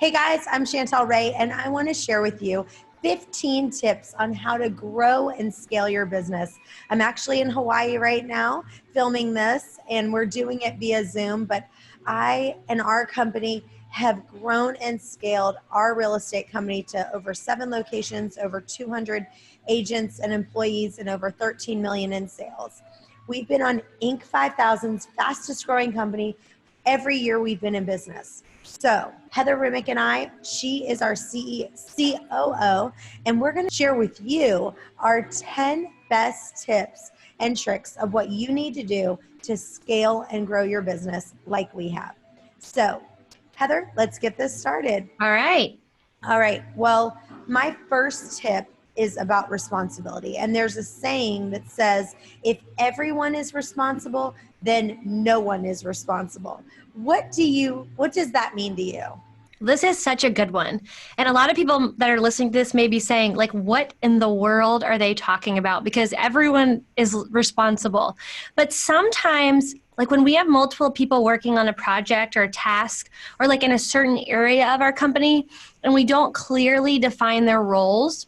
Hey guys, I'm Chantel Ray, and I want to share with you 15 tips on how to grow and scale your business. I'm actually in Hawaii right now filming this, and we're doing it via Zoom, but I and our company have grown and scaled our real estate company to over 7 locations, over 200 agents and employees, and over 13 million in sales. We've been on Inc. 5000's fastest growing company every year we've been in business. So Heather Roemmich and I, she is our COO, and we're going to share with you our 10 best tips and tricks of what you need to do to scale and grow your business like we have. So Heather, let's get this started. All right. Well, my first tip is about responsibility. And there's a saying that says, if everyone is responsible, then no one is responsible. What does that mean to you? This is such a good one. And a lot of people that are listening to this may be saying, like, what in the world are they talking about? Because everyone is responsible. But sometimes, like when we have multiple people working on a project or a task, or like in a certain area of our company, and we don't clearly define their roles,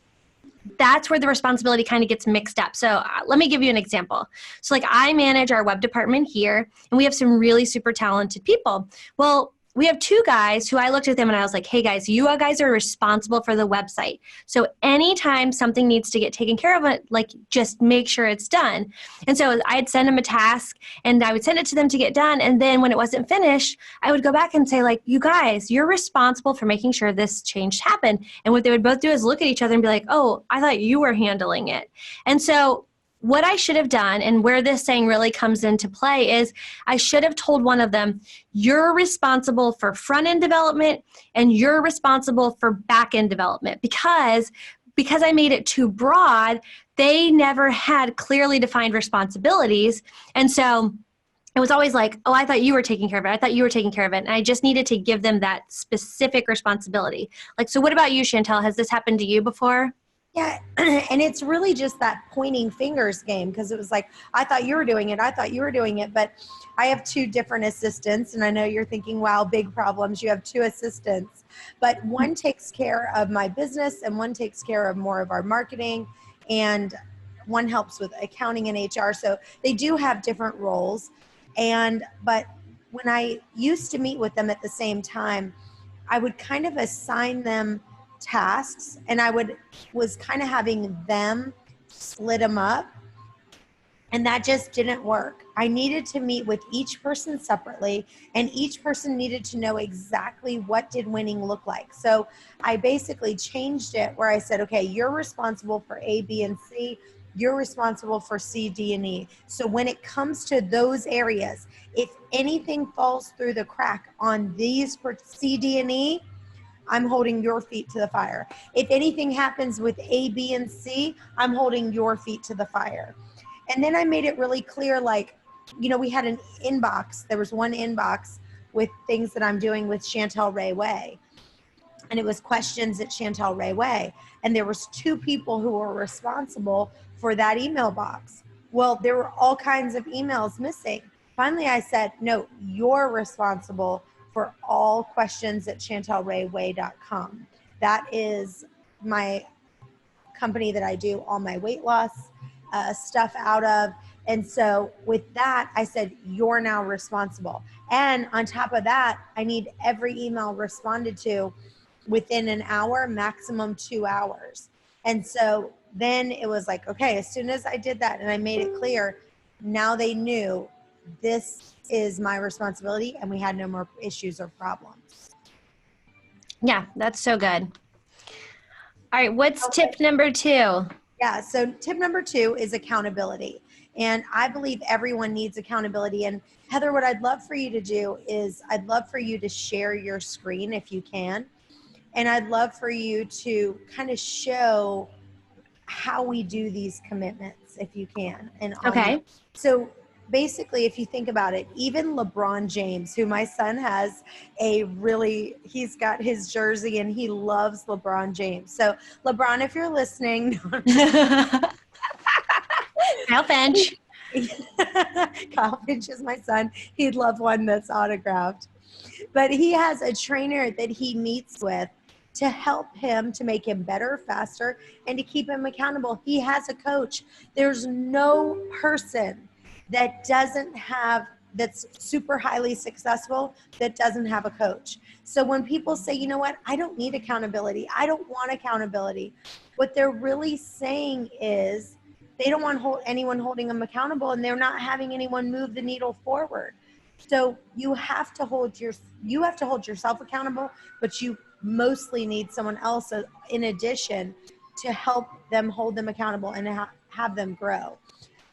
that's where the responsibility kind of gets mixed up. So let me give you an example. So like I manage our web department here, and we have some really super talented people. Well, we have 2 guys who I looked at them and I was like, hey guys, you guys are responsible for the website. So anytime something needs to get taken care of, like just make sure it's done. And so I'd send them a task and I would send it to them to get done. And then when it wasn't finished, I would go back and say like, you guys, you're responsible for making sure this change happened. And what they would both do is look at each other and be like, oh, I thought you were handling it. And so what I should have done, and where this saying really comes into play, is I should have told one of them, you're responsible for front-end development and you're responsible for back-end development. Because I made it too broad, they never had clearly defined responsibilities. And so it was always like, oh, I thought you were taking care of it. I thought you were taking care of it. And I just needed to give them that specific responsibility. Like, so what about you, Chantel? Has this happened to you before? Yeah, and it's really just that pointing fingers game, because it was like, I thought you were doing it. I thought you were doing it. But I have 2 different assistants, and I know you're thinking, wow, big problems. You have 2 assistants. But one takes care of my business, and one takes care of more of our marketing, and one helps with accounting and HR. So they do have different roles. But when I used to meet with them at the same time, I would kind of assign them tasks, and was kind of having them split them up, and that just didn't work. I needed to meet with each person separately, and each person needed to know exactly what did winning look like. So I basically changed it where I said, okay, you're responsible for A, B, and C. You're responsible for C, D, and E. So when it comes to those areas, if anything falls through the crack on these for C, D, and E, I'm holding your feet to the fire. If anything happens with A, B, and C, I'm holding your feet to the fire. And then I made it really clear, like, we had an inbox. There was one inbox with things that I'm doing with Chantel Ray Way. And it was questions at Chantel Ray Way. And there was 2 people who were responsible for that email box. Well, there were all kinds of emails missing. Finally, I said, no, you're responsible for all questions at chantelrayway.com. That is my company that I do all my weight loss stuff out of. And so with that, I said, you're now responsible. And on top of that, I need every email responded to within an hour, maximum 2 hours. And so then it was like, okay, as soon as I did that and I made it clear, now they knew this is my responsibility, and we had no more issues or problems. Yeah, that's so good. All right, what's tip number 2? Yeah, so tip number 2 is accountability. And I believe everyone needs accountability. And Heather, what I'd love for you to do is I'd love for you to share your screen if you can. And I'd love for you to kind of show how we do these commitments if you can. Okay. So basically, if you think about it, even LeBron James, who my son has he's got his jersey and he loves LeBron James. So LeBron, if you're listening. Kyle Finch. Kyle Finch is my son. He'd love one that's autographed. but he has a trainer that he meets with to help him, to make him better, faster, and to keep him accountable. He has a coach. There's no person that doesn't have, that's super highly successful, that doesn't have a coach. So when people say, you know what, I don't need accountability, I don't want accountability, what they're really saying is they don't want anyone holding them accountable, and they're not having anyone move the needle forward. So you have to hold yourself accountable, but you mostly need someone else in addition to help them hold them accountable and have them grow.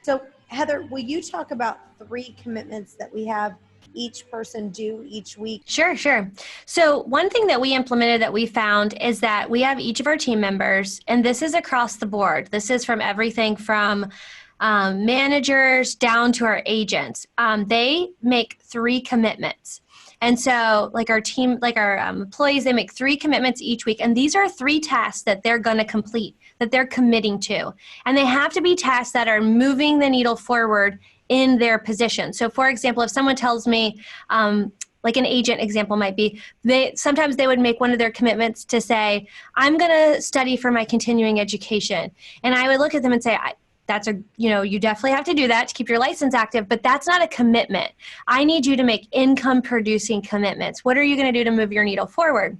So Heather, will you talk about 3 commitments that we have each person do each week? Sure. So one thing that we implemented that we found is that we have each of our team members, and this is across the board. This is from everything from managers down to our agents. They make 3 commitments. And so like our team, like our employees, they make 3 commitments each week. And these are 3 tasks that they're going to complete, that they're committing to. And they have to be tasks that are moving the needle forward in their position. So for example, if someone tells me, like an agent example might be, sometimes they would make one of their commitments to say, I'm going to study for my continuing education. And I would look at them and say, you definitely have to do that to keep your license active, but that's not a commitment. I need you to make income producing commitments. What are you going to do to move your needle forward?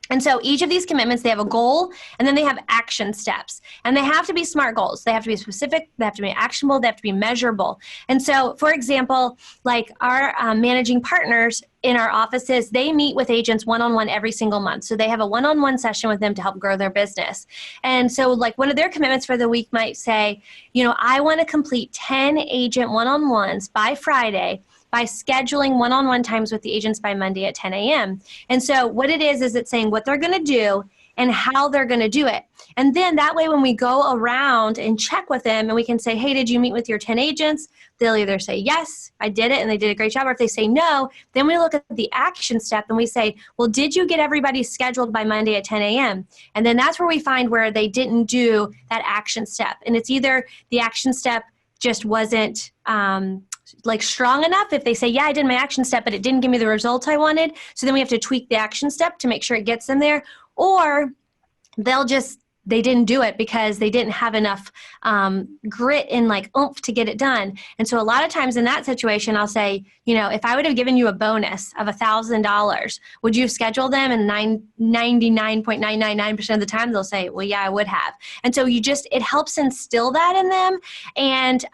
And so each of these commitments, they have a goal, and then they have action steps. And they have to be SMART goals. They have to be specific, they have to be actionable, they have to be measurable. And so, for example, like our managing partners in our offices, they meet with agents one-on-one every single month. So they have a one-on-one session with them to help grow their business. And so like one of their commitments for the week might say, I want to complete 10 agent one-on-ones by Friday, by scheduling one-on-one times with the agents by Monday at 10 a.m. And so what it is it's saying what they're going to do and how they're going to do it. And then that way when we go around and check with them and we can say, hey, did you meet with your 10 agents? They'll either say, yes, I did it, and they did a great job. Or if they say no, then we look at the action step and we say, well, did you get everybody scheduled by Monday at 10 a.m.? And then that's where we find where they didn't do that action step. And it's either the action step just wasn't like strong enough. If they say, yeah, I did my action step, but it didn't give me the results I wanted. So then we have to tweak the action step to make sure it gets them there. Or they didn't do it because they didn't have enough grit and like oomph to get it done. And so a lot of times in that situation, I'll say, if I would have given you a bonus of $1,000, would you schedule them? And 99.999% of the time they'll say, well, yeah, I would have. And so it helps instill that in them. And,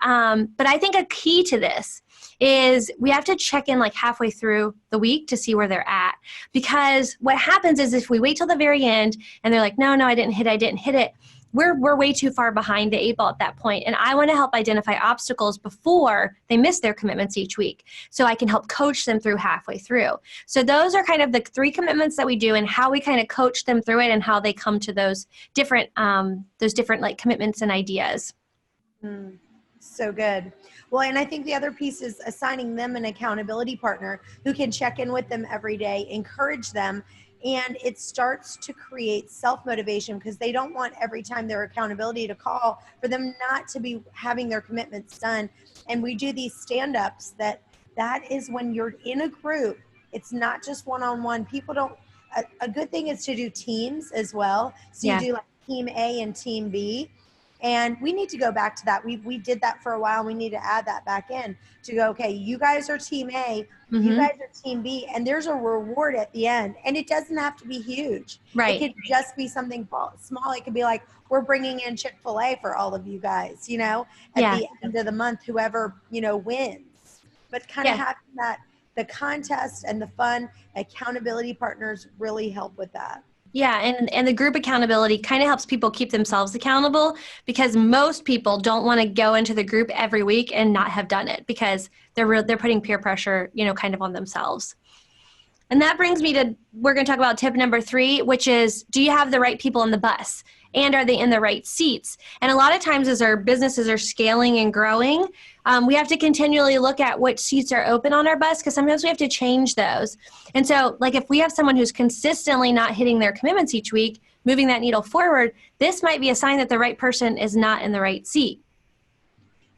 but I think a key to this is we have to check in like halfway through the week to see where they're at. Because what happens is if we wait till the very end and they're like, no, I didn't hit it, we're way too far behind the 8 ball at that point. And I want to help identify obstacles before they miss their commitments each week. So I can help coach them through halfway through. So those are kind of the 3 commitments that we do and how we kind of coach them through it and how they come to those different like commitments and ideas. So good. Well, and I think the other piece is assigning them an accountability partner who can check in with them every day, encourage them, and it starts to create self-motivation because they don't want every time their accountability to call for them not to be having their commitments done. And we do these stand-ups that is when you're in a group, it's not just one-on-one. People don't, a good thing is to do teams as well. So you do like team A and team B. And we need to go back to that. We did that for a while. And we need to add that back in to go, okay, you guys are team A, you guys are team B, and there's a reward at the end. And it doesn't have to be huge. Right. It could just be something small. It could be like, we're bringing in Chick-fil-A for all of you guys, at the end of the month, whoever, wins. But kind of having that, the contest and the fun, accountability partners really help with that. Yeah, and the group accountability kind of helps people keep themselves accountable because most people don't want to go into the group every week and not have done it because they're putting peer pressure, kind of on themselves. And that brings me to, we're going to talk about tip number 3, which is, do you have the right people in the bus? And are they in the right seats? And a lot of times as our businesses are scaling and growing, we have to continually look at which seats are open on our bus because sometimes we have to change those. And so like if we have someone who's consistently not hitting their commitments each week, moving that needle forward, this might be a sign that the right person is not in the right seat.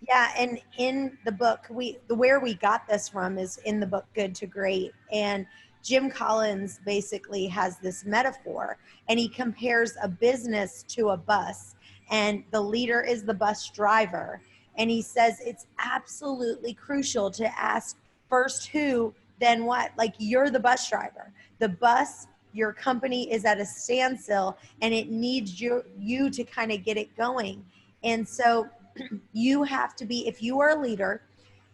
Yeah, and in the book, where we got this from is in the book Good to Great. And Jim Collins basically has this metaphor, and he compares a business to a bus, and the leader is the bus driver. And he says it's absolutely crucial to ask first who, then what. Like, you're the bus driver. The bus, your company is at a standstill, and it needs you to kind of get it going. And so you have to be, if you are a leader,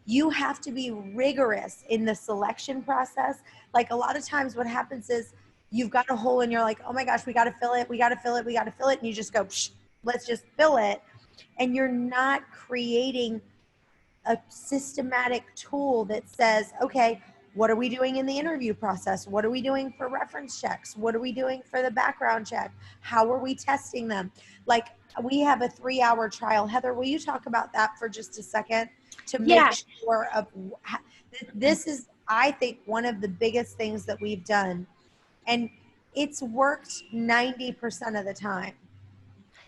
you have to be rigorous in the selection process. Like, a lot of times what happens is you've got a hole and you're like, oh my gosh, we got to fill it. We got to fill it. We got to fill it. And you just go, psh, let's just fill it. And you're not creating a systematic tool that says, okay, what are we doing in the interview process? What are we doing for reference checks? What are we doing for the background check? How are we testing them? Like, we have a 3-hour trial. Heather, will you talk about that for just a second to make sure of this is, I think, one of the biggest things that we've done, and it's worked 90% of the time.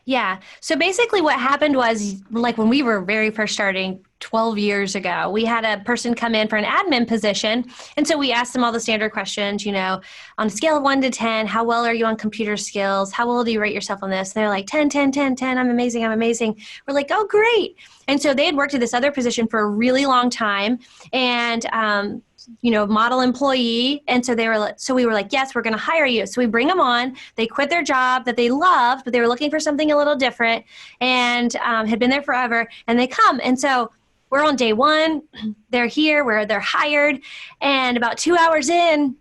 Yeah. So basically what happened was, like, when we were very first starting 12 years ago, we had a person come in for an admin position. And so we asked them all the standard questions, you know, on a scale of 1 to 10, how well are you on computer skills? How well do you rate yourself on this? And they're like, 10, 10, 10, 10. I'm amazing. I'm amazing. We're like, oh, great. And so they had worked at this other position for a really long time. And, you know, model employee. And so we were like, yes, we're going to hire you. So we bring them on. They quit their job that they loved, but they were looking for something a little different, and had been there forever. And they come. And so we're on day one. They're here where they're hired. And about 2 hours in,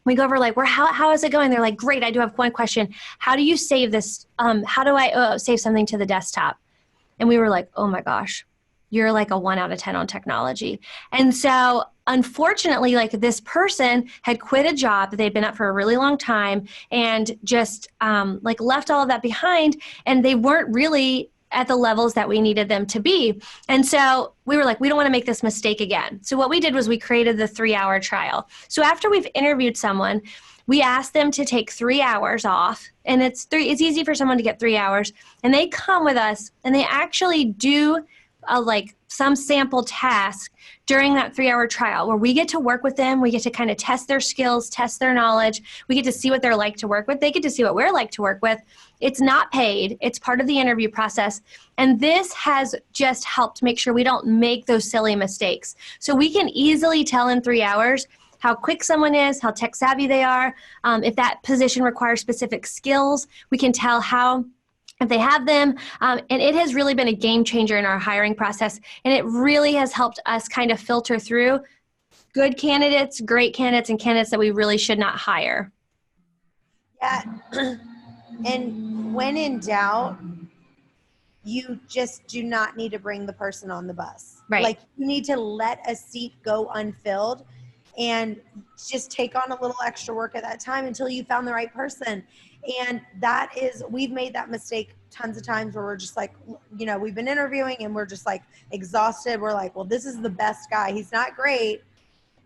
we go over like, how is it going? They're like, great. I do have one question. How do you save this? How do I save something to the desktop? And we were like, oh my gosh, you're like a 1 out of 10 on technology. And so unfortunately, like, this person had quit a job that they'd been at for a really long time and just like left all of that behind. And they weren't really at the levels that we needed them to be. And so we were like, we don't want to make this mistake again. So what we did was we created the 3-hour trial. So after we've interviewed someone, we asked them to take 3 hours off, and it's easy for someone to get 3 hours, and they come with us and they actually do like some sample task during that 3-hour trial where we get to work with them. We get to kind of test their skills, test their knowledge. We get to see what they're like to work with. They get to see what we're like to work with. It's not paid. It's part of the interview process. And this has just helped make sure we don't make those silly mistakes. So we can easily tell in 3 hours how quick someone is, how tech savvy they are. If that position requires specific skills, we can tell if they have them. And it has really been a game changer in our hiring process. And it really has helped us kind of filter through good candidates, great candidates, and candidates that we really should not hire. Yeah. And when in doubt, you just do not need to bring the person on the bus. Right. Like, you need to let a seat go unfilled and just take on a little extra work at that time until you found the right person. And that is, we've made that mistake tons of times where we're just like, you know, we've been interviewing and we're just like exhausted. We're like, well, this is the best guy. He's not great,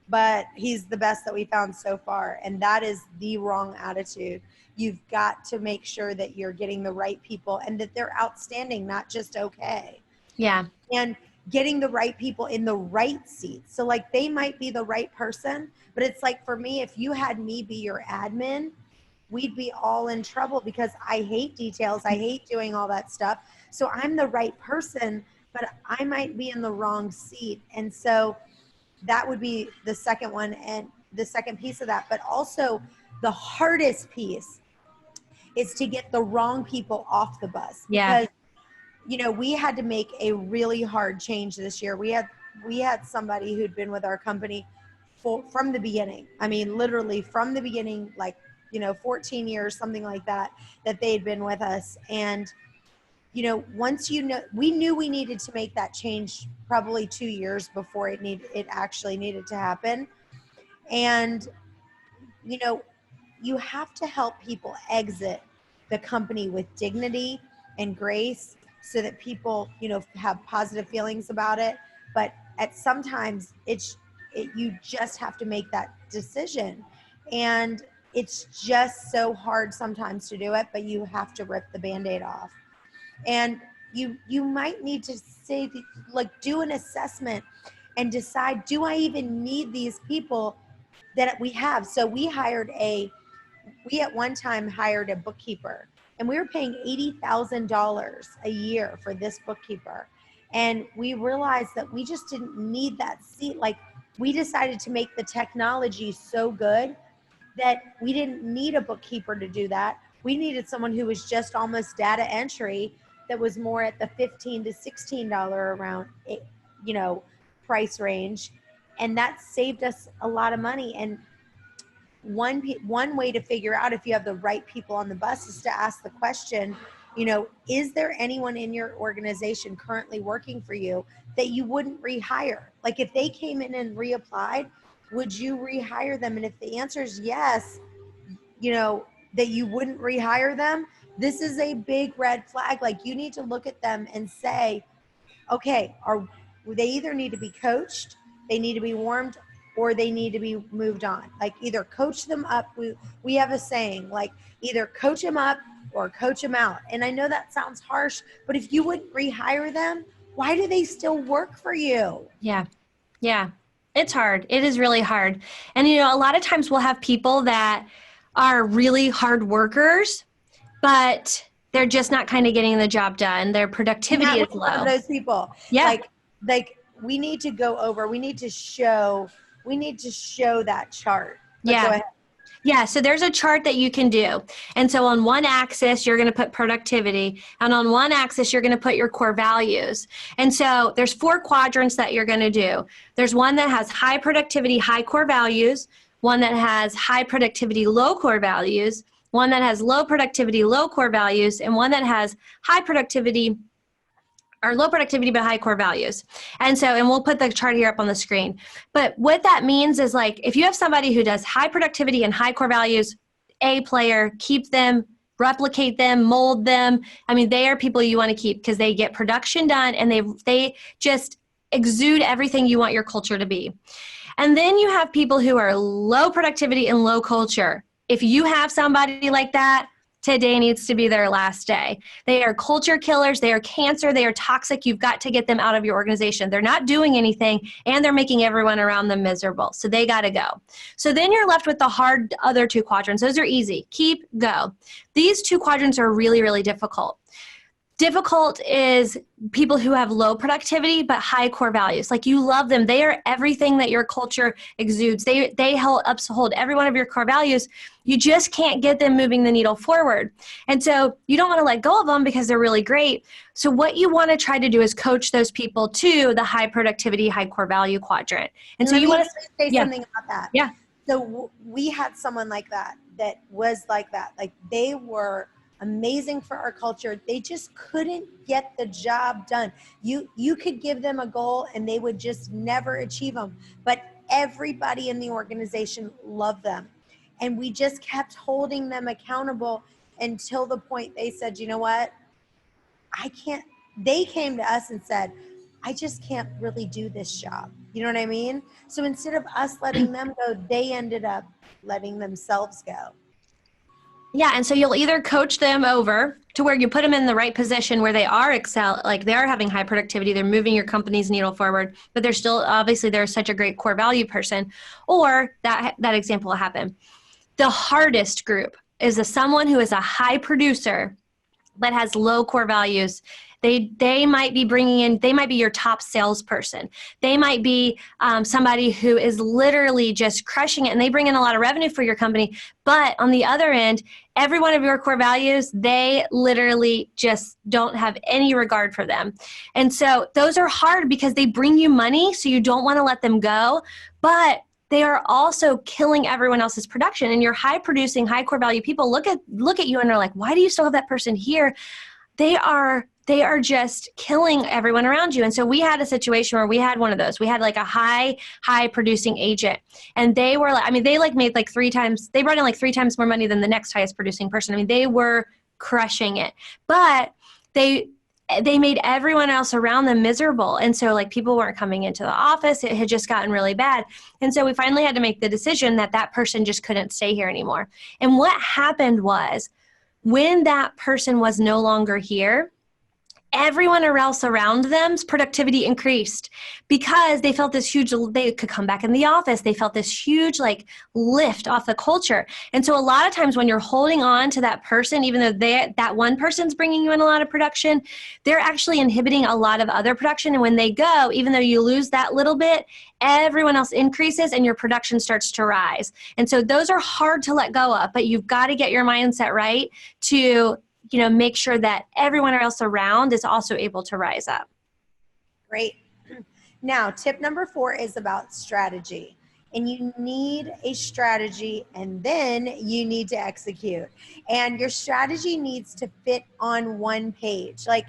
but he's the best that we found so far. And that is the wrong attitude. You've got to make sure that you're getting the right people and that they're outstanding, not just okay. Yeah. And getting the right people in the right seats. So like, they might be the right person, but it's like, for me, if you had me be your admin, we'd be all in trouble because I hate details. I hate doing all that stuff. So I'm the right person, but I might be in the wrong seat. And so that would be the second one, and the second piece of that. But also the hardest piece is to get the wrong people off the bus. Yeah. Because, you know, we had to make a really hard change this year. We had somebody who'd been with our company from the beginning. I mean, literally from the beginning, like, you know, 14 years, something like that they'd been with us. And, you know, once we knew we needed to make that change probably 2 years before it actually needed to happen. And, you know, you have to help people exit the company with dignity and grace so that people, you know, have positive feelings about it. But sometimes you just have to make that decision. And it's just so hard sometimes to do it, but you have to rip the Band-Aid off. And you might need to say, like, do an assessment and decide, do I even need these people that we have. So we at one time hired a bookkeeper, and we were paying $80,000 a year for this bookkeeper. And we realized that we just didn't need that seat. Like, we decided to make the technology so good that we didn't need a bookkeeper to do that. We needed someone who was just almost data entry, that was more at the $15 to $16 around, price range. And that saved us a lot of money. And one way to figure out if you have the right people on the bus is to ask the question, is there anyone in your organization currently working for you that you wouldn't rehire? Like, if they came in and reapplied, would you rehire them? And if the answer is yes, that you wouldn't rehire them, this is a big red flag. Like, you need to look at them and say, okay, they either need to be coached, they need to be warmed, or they need to be moved on. Like, either coach them up. We have a saying, like, either coach them up or coach them out. And I know that sounds harsh, but if you wouldn't rehire them, why do they still work for you? Yeah. Yeah. It's hard. It is really hard. And, a lot of times we'll have people that are really hard workers, but they're just not kind of getting the job done. Their productivity is low. One of those people. Yeah. Like we need to go over, we need to show that chart. But yeah. Go ahead. Yeah, so there's a chart that you can do. And so on one axis, you're going to put productivity. And on one axis, you're going to put your core values. And so there's 4 quadrants that you're going to do. There's one that has high productivity, high core values, one that has high productivity, low core values, one that has low productivity, low core values, and one that has high productivity or low productivity but high core values. And we'll put the chart here up on the screen. But what that means is, like, if you have somebody who does high productivity and high core values, A player, keep them, replicate them, mold them. I mean, they are people you want to keep because they get production done and they just exude everything you want your culture to be. And then you have people who are low productivity and low culture. If you have somebody like that, today needs to be their last day. They are culture killers. They are cancer. They are toxic. You've got to get them out of your organization. They're not doing anything, and they're making everyone around them miserable. So they got to go. So then you're left with the hard other 2 quadrants. Those are easy. Keep, go. These 2 quadrants are really, really difficult. Difficult is people who have low productivity but high core values. Like, you love them. They are everything that your culture exudes. They uphold every one of your core values. You just can't get them moving the needle forward. And so you don't want to let go of them because they're really great. So what you want to try to do is coach those people to the high productivity, high core value quadrant. And so you want to say something about that. Yeah. So we had someone like that was like that. Like, they were amazing for our culture. They just couldn't get the job done. You could give them a goal and they would just never achieve them. But everybody in the organization loved them. And we just kept holding them accountable until the point they said, you know what? I can't. They came to us and said, I just can't really do this job. You know what I mean? So instead of us letting them go, they ended up letting themselves go. Yeah, and so you'll either coach them over to where you put them in the right position where they are like they are having high productivity, they're moving your company's needle forward, but they're still, obviously they're such a great core value person, or that example will happen. The hardest group is someone who is a high producer but has low core values. They might be they might be your top salesperson. They might be somebody who is literally just crushing it, and they bring in a lot of revenue for your company. But on the other end, every one of your core values, they literally just don't have any regard for them. And so those are hard because they bring you money, so you don't want to let them go. But they are also killing everyone else's production. And your high producing, high core value people look at you and are like, why do you still have that person here? They are just killing everyone around you. And so we had a situation where we had one of those. We had like a high producing agent, and they were like, they made like 3 times, they brought in like 3 times more money than the next highest producing person. They were crushing it, but they made everyone else around them miserable. And so like people weren't coming into the office. It had just gotten really bad. And so we finally had to make the decision that person just couldn't stay here anymore. And what happened was, when that person was no longer here, everyone else around them's productivity increased because they felt this huge, they could come back in the office. They felt this huge like lift off the culture. And so a lot of times when you're holding on to that person, even though that one person's bringing you in a lot of production, they're actually inhibiting a lot of other production. And when they go, even though you lose that little bit, everyone else increases and your production starts to rise. And so those are hard to let go of, but you've got to get your mindset right to make sure that everyone else around is also able to rise up. Great. Now, tip number 4 is about strategy. And you need a strategy, and then you need to execute. And your strategy needs to fit on one page. Like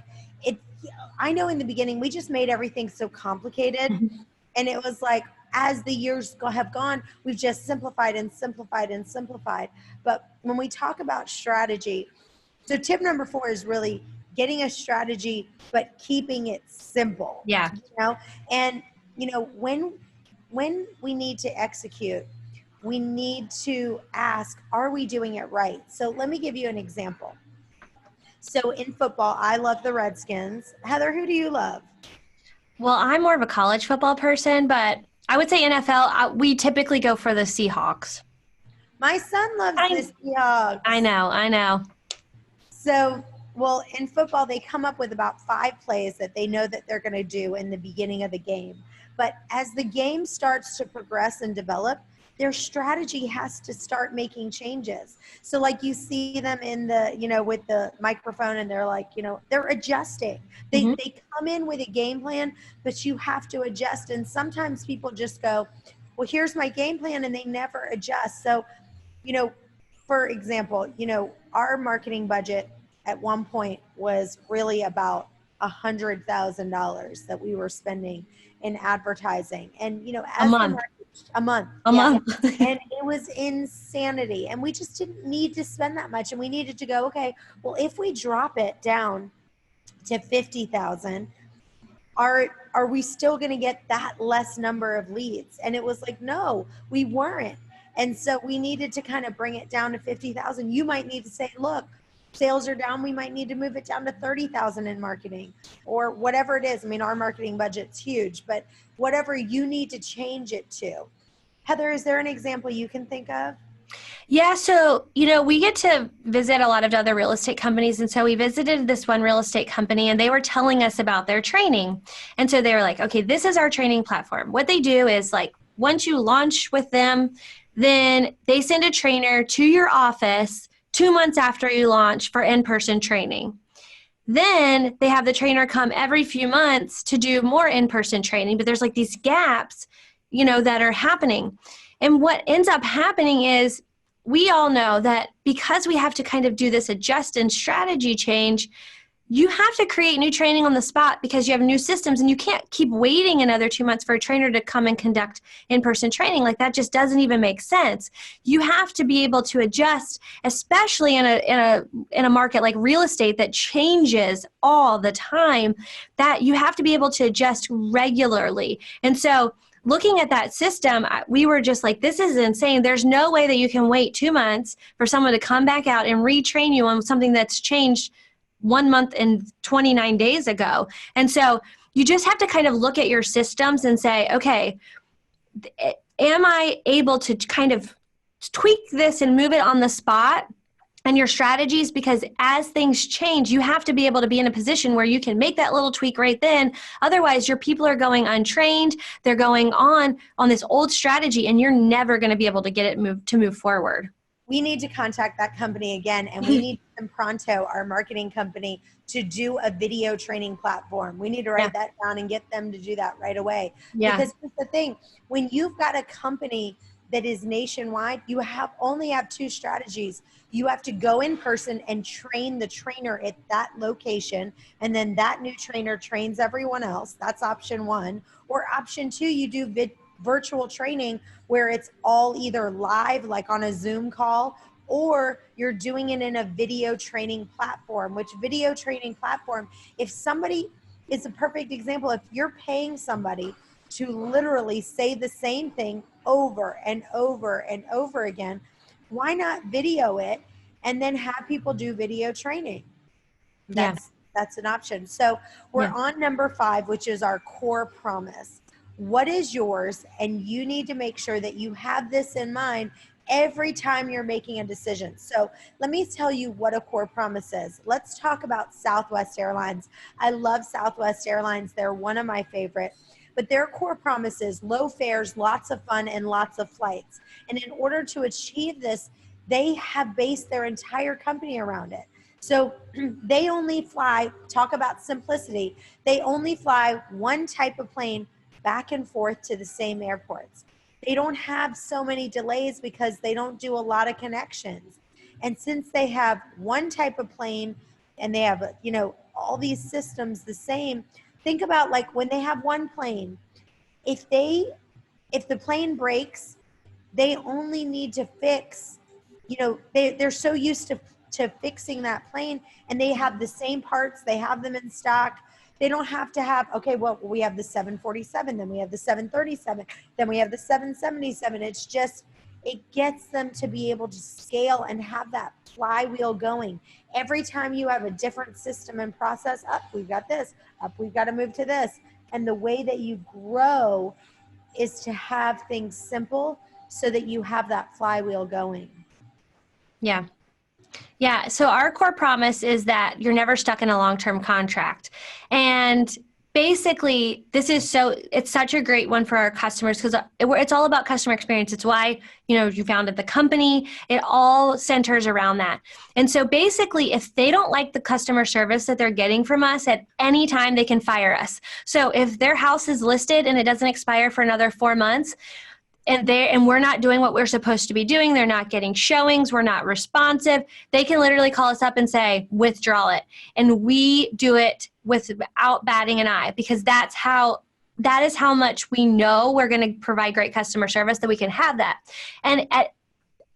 I know in the beginning, we just made everything so complicated. Mm-hmm. And it was like, as the years have gone, we've just simplified and simplified and simplified. But when we talk about strategy, so tip number 4 is really getting a strategy, but keeping it simple. Yeah. And when we need to execute, we need to ask, are we doing it right? So let me give you an example. So in football, I love the Redskins. Heather, who do you love? Well, I'm more of a college football person, but I would say NFL, we typically go for the Seahawks. My son loves the Seahawks. I know. So, well, in football, they come up with about 5 plays that they know that they're going to do in the beginning of the game. But as the game starts to progress and develop, their strategy has to start making changes. So like you see them in the, with the microphone and they're like, they're adjusting. They come in with a game plan, but you have to adjust. And sometimes people just go, well, here's my game plan, and they never adjust. So, for example, our marketing budget at one point was really about $100,000 that we were spending in advertising. And, as a month. And it was insanity. And we just didn't need to spend that much. And we needed to go, okay, well, if we drop it down to 50,000, are we still going to get that less number of leads? And it was like, no, we weren't. And so we needed to kind of bring it down to 50,000. You might need to say, look, sales are down. We might need to move it down to 30,000 in marketing or whatever it is. I mean, our marketing budget's huge, but whatever you need to change it to. Heather, is there an example you can think of? Yeah. So, we get to visit a lot of other real estate companies. And so we visited this one real estate company and they were telling us about their training. And so they were like, okay, this is our training platform. What they do is like, once you launch with them, then they send a trainer to your office 2 months after you launch for in-person training. Then they have the trainer come every few months to do more in-person training, but there's like these gaps, that are happening. And what ends up happening is we all know that because we have to kind of do this adjust and strategy change, you have to create new training on the spot because you have new systems and you can't keep waiting another 2 months for a trainer to come and conduct in-person training. Like that just doesn't even make sense. You have to be able to adjust, especially in a market like real estate that changes all the time, that you have to be able to adjust regularly. And so looking at that system, we were just like, this is insane. There's no way that you can wait 2 months for someone to come back out and retrain you on something that's changed 1 month and 29 days ago. And so you just have to kind of look at your systems and say, okay, am I able to kind of tweak this and move it on the spot? And your strategies, because as things change, you have to be able to be in a position where you can make that little tweak right then. Otherwise, your people are going untrained. They're going on this old strategy, and you're never going to be able to get it move forward. We need to contact that company again, and we need them pronto, our marketing company, to do a video training platform. We need to write that down and get them to do that right away. Yeah. Because here's the thing, when you've got a company that is nationwide, you only have 2 strategies. You have to go in person and train the trainer at that location, and then that new trainer trains everyone else. That's option 1. Or option 2, you do virtual training where it's all either live, like on a Zoom call, or you're doing it in a video training platform, which video training platform, if somebody is a perfect example, if you're paying somebody to literally say the same thing over and over and over again, why not video it and then have people do video training? That's That's an option. So we're Yeah. on number 5, which is our core promise. What is yours? And you need to make sure that you have this in mind every time you're making a decision. So let me tell you what a core promise is. Let's talk about Southwest Airlines. I love Southwest Airlines. They're one of my favorite. But their core promise is low fares, lots of fun, and lots of flights. And in order to achieve this, they have based their entire company around it. So they only fly, talk about simplicity, they only fly one type of plane back and forth to the same airports. They don't have so many delays because they don't do a lot of connections. And since they have one type of plane and they have, all these systems the same, think about like when they have one plane, if the plane breaks, they only need to fix, they're so used to fixing that plane, and they have the same parts, they have them in stock. They don't have to have, okay, well, we have the 747, then we have the 737, then we have the 777. It's just, it gets them to be able to scale and have that flywheel going. Every time you have a different system and process, up, we've got this, up, we've got to move to this. And the way that you grow is to have things simple so that you have that flywheel going. Yeah. Yeah. So our core promise is that you're never stuck in a long-term contract. And basically, it's such a great one for our customers because it's all about customer experience. It's why, you founded the company. It all centers around that. And so basically, if they don't like the customer service that they're getting from us, at any time they can fire us. So if their house is listed and it doesn't expire for another 4 months, and we're not doing what we're supposed to be doing, they're not getting showings, we're not responsive, they can literally call us up and say, withdraw it. And we do it without batting an eye, because that is how much we know we're going to provide great customer service, that we can have that. And at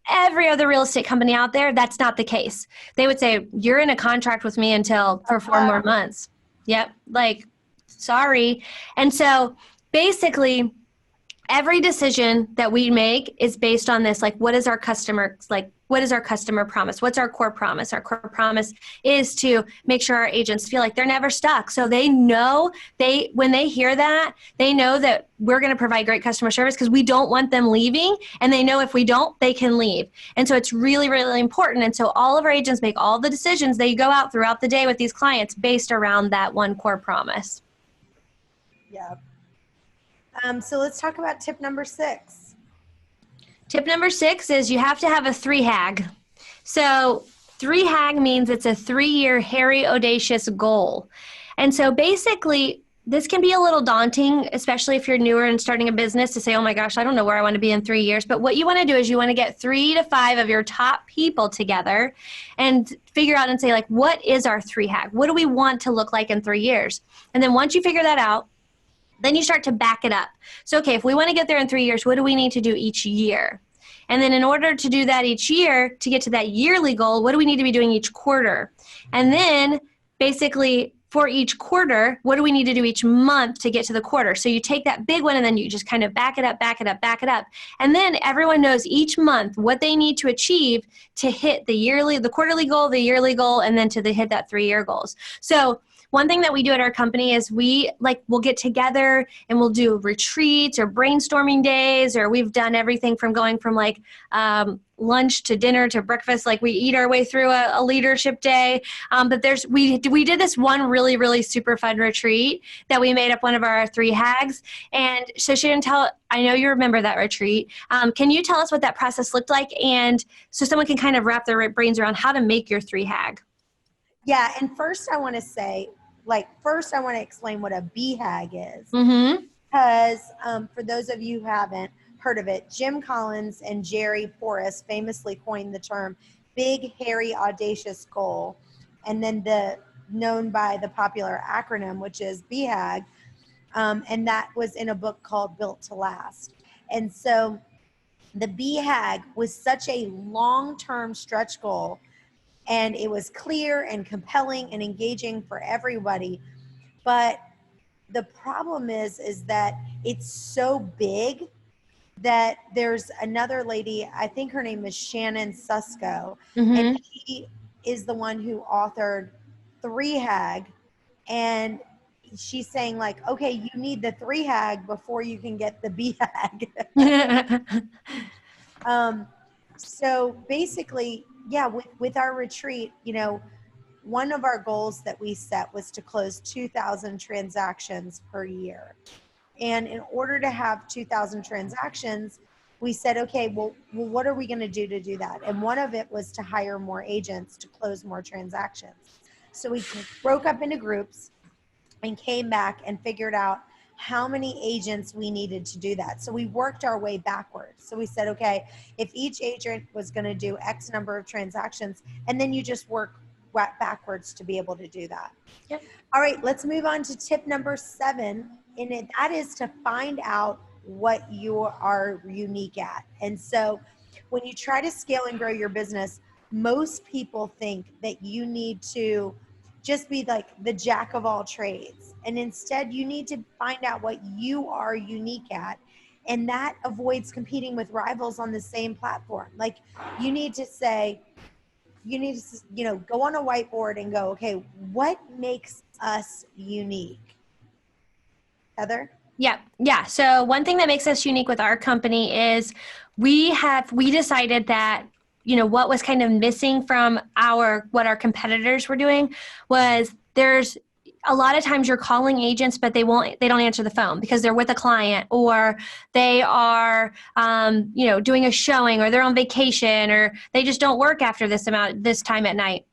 every other real estate company out there, that's not the case. They would say, you're in a contract with me for 4 more months. Yep. Like, sorry. And so basically, every decision that we make is based on this, like, what is our customer promise? What's our core promise? Our core promise is to make sure our agents feel like they're never stuck. So they know, when they hear that, they know that we're going to provide great customer service because we don't want them leaving. And they know if we don't, they can leave. And so it's really, really important. And so all of our agents make all the decisions. They go out throughout the day with these clients based around that one core promise. Yeah. So let's talk about tip number 6. Tip number 6 is you have to have a 3-HAG. So 3-HAG means it's a 3-year hairy, audacious goal. And so basically, this can be a little daunting, especially if you're newer and starting a business, to say, oh my gosh, I don't know where I want to be in 3 years. But what you want to do is you want to get 3 to 5 of your top people together and figure out and say, like, what is our 3-HAG? What do we want to look like in 3 years? And then once you figure that out, then you start to back it up. So, okay, if we want to get there in 3 years, what do we need to do each year? And then in order to do that each year, to get to that yearly goal, what do we need to be doing each quarter? And then basically for each quarter, what do we need to do each month to get to the quarter? So you take that big one and then you just kind of back it up, back it up, back it up. And then everyone knows each month what they need to achieve to hit the quarterly goal, the yearly goal, and then to hit that 3-year goals. So one thing that we do at our company is we'll get together and we'll do retreats or brainstorming days, or we've done everything from going from lunch to dinner to breakfast. Like, we eat our way through a leadership day. But we did this one really, really super fun retreat that we made up one of our 3-HAGs. And so Chantel, I know you remember that retreat. Can you tell us what that process looked like? And so someone can kind of wrap their brains around how to make your 3-HAG. Yeah, and first I want to explain what a BHAG is. Mm-hmm. Because for those of you who haven't heard of it, Jim Collins and Jerry Forrest famously coined the term big, hairy, audacious goal. And then known by the popular acronym, which is BHAG. And that was in a book called Built to Last. And so the BHAG was such a long-term stretch goal, and it was clear and compelling and engaging for everybody. But the problem is that it's so big that there's another lady, I think her name is Shannon Susko, Mm-hmm. and she is the one who authored 3 hag, and she's saying like, okay, you need the 3 hag before you can get the B hag. So basically, yeah, with our retreat, one of our goals that we set was to close 2,000 transactions per year. And in order to have 2,000 transactions, we said, okay, well, what are we going to do that? And one of it was to hire more agents to close more transactions. So we broke up into groups and came back and figured out how many agents we needed to do that. So we worked our way backwards. So we said, okay, if each agent was going to do X number of transactions, and then you just work backwards to be able to do that. Yep. All right, let's move on to tip number 7. And that is to find out what you are unique at. And so when you try to scale and grow your business, most people think that you need to just be like the jack of all trades. And instead, you need to find out what you are unique at. And that avoids competing with rivals on the same platform. Like you need to say, go on a whiteboard and go, okay, what makes us unique? Heather? Yeah. So one thing that makes us unique with our company is we decided that, what was kind of missing from what our competitors were doing was there's a lot of times you're calling agents, but they don't answer the phone because they're with a client, or they are, doing a showing, or they're on vacation, or they just don't work after this time at night.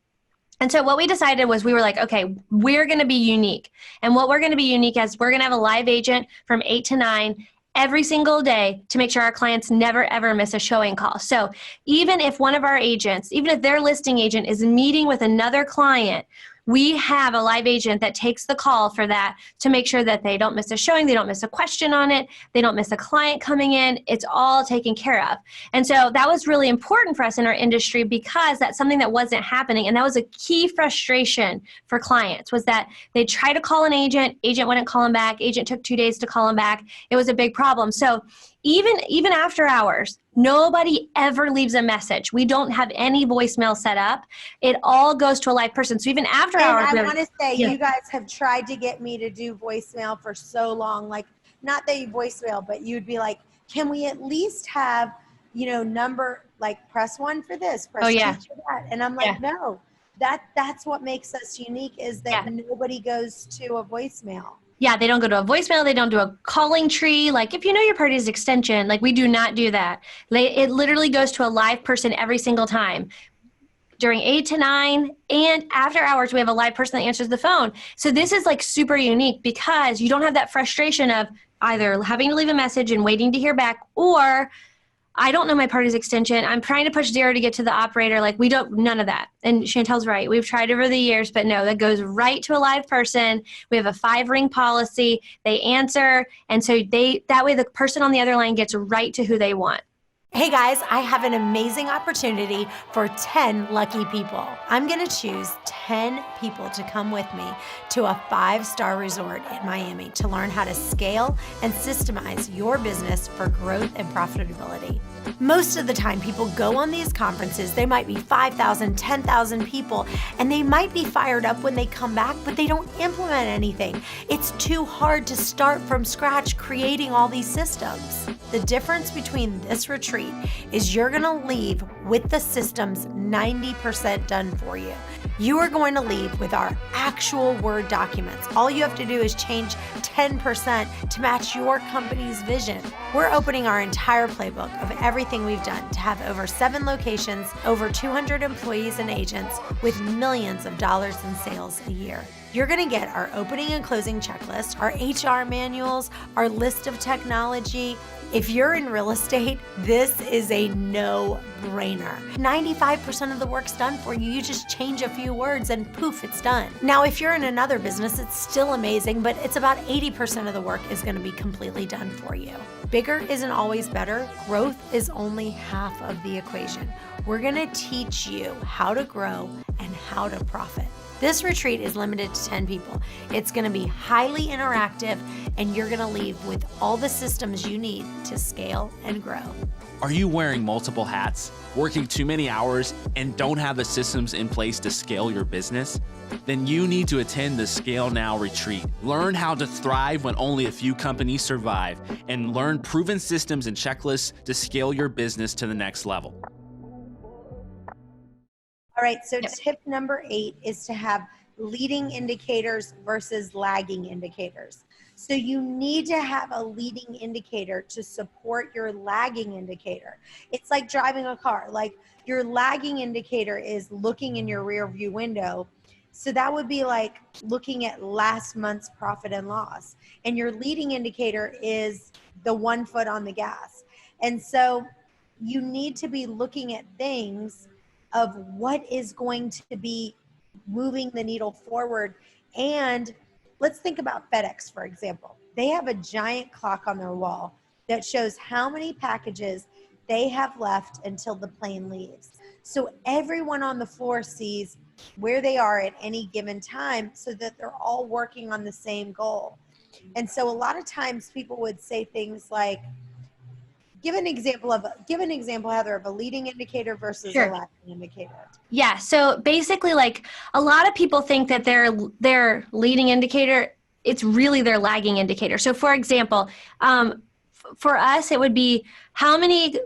And so what we decided was we were like, okay, we're going to be unique. And what we're going to be unique as we're going to have a live agent from 8 to 9 every single day to make sure our clients never, ever miss a showing call. So even if one of our agents, even if their listing agent is meeting with another client, we have a live agent that takes the call for that to make sure that they don't miss a showing, they don't miss a question on it, they don't miss a client coming in. It's all taken care of. And so that was really important for us in our industry because that's something that wasn't happening. And that was a key frustration for clients, was that they try to call an agent wouldn't call them back, agent took 2 days to call them back. It was a big problem. So even after hours, nobody ever leaves a message. We don't have any voicemail set up. It all goes to a live person. So even after hours. I want to say, you guys have tried to get me to do voicemail for so long. Like, not that you voicemail, but you'd be like, can we at least have, number, like press 1 for this, press 2 for that. And I'm like, no, that's what makes us unique, is that nobody goes to a voicemail. Yeah, they don't go to a voicemail. They don't do a calling tree. Like if you know your party's extension, like we do not do that. It literally goes to a live person every single time. During 8 to 9 and after hours, we have a live person that answers the phone. So this is like super unique because you don't have that frustration of either having to leave a message and waiting to hear back, or I don't know my party's extension. I'm trying to push 0 to get to the operator. Like none of that. And Chantel's right. We've tried over the years, but no, that goes right to a live person. We have a 5-ring policy. They answer. And so that way the person on the other line gets right to who they want. Hey guys, I have an amazing opportunity for 10 lucky people. I'm going to choose 10 people to come with me to a 5-star resort in Miami to learn how to scale and systemize your business for growth and profitability. Most of the time, people go on these conferences, they might be 5,000, 10,000 people, and they might be fired up when they come back, but they don't implement anything. It's too hard to start from scratch creating all these systems. The difference between this retreat is you're gonna leave with the systems 90% done for you. You are going to leave with our actual Word documents. All you have to do is change 10% to match your company's vision. We're opening our entire playbook of everything we've done to have over 7 locations, over 200 employees and agents with millions of dollars in sales a year. You're going to get our opening and closing checklist, our HR manuals, our list of technology. If you're in real estate, this is a no-brainer. 95% of the work's done for you. You just change a few words and poof, it's done. Now, if you're in another business, it's still amazing, but it's about 80% of the work is going to be completely done for you. Bigger isn't always better. Growth is only half of the equation. We're going to teach you how to grow and how to profit. This retreat is limited to 10 people. It's going to be highly interactive, and you're going to leave with all the systems you need to scale and grow. Are you wearing multiple hats, working too many hours, and don't have the systems in place to scale your business? Then you need to attend the Scale Now retreat. Learn how to thrive when only a few companies survive, and learn proven systems and checklists to scale your business to the next level. All right, so tip number 8 is to have leading indicators versus lagging indicators. So you need to have a leading indicator to support your lagging indicator. It's like driving a car. Like your lagging indicator is looking in your rear view window. So that would be like looking at last month's profit and loss. And your leading indicator is the 1 foot on the gas. And so you need to be looking at things of what is going to be moving the needle forward. And let's think about FedEx, for example. They have a giant clock on their wall that shows how many packages they have left until the plane leaves. So everyone on the floor sees where they are at any given time so that they're all working on the same goal. And so a lot of times people would say things like, give an example, Heather, of a leading indicator versus a lagging indicator. Yeah. So basically, like a lot of people think that their leading indicator, it's really their lagging indicator. So for example, for us, it would be how many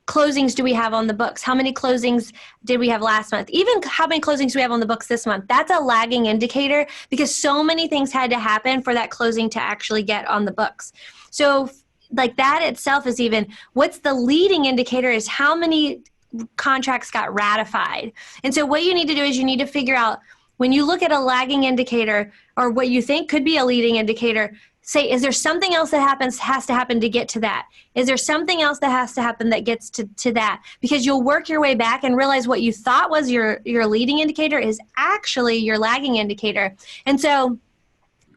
closings do we have on the books? How many closings did we have last month? Even how many closings do we have on the books this month? That's a lagging indicator because so many things had to happen for that closing to actually get on the books. So like that itself is even, what's the leading indicator is how many contracts got ratified. And so what you need to do is you need to figure out, when you look at a lagging indicator or what you think could be a leading indicator, say, is there something else that has to happen to get to that? Is there something else that has to happen that gets to that? Because you'll work your way back and realize what you thought was your leading indicator is actually your lagging indicator. And so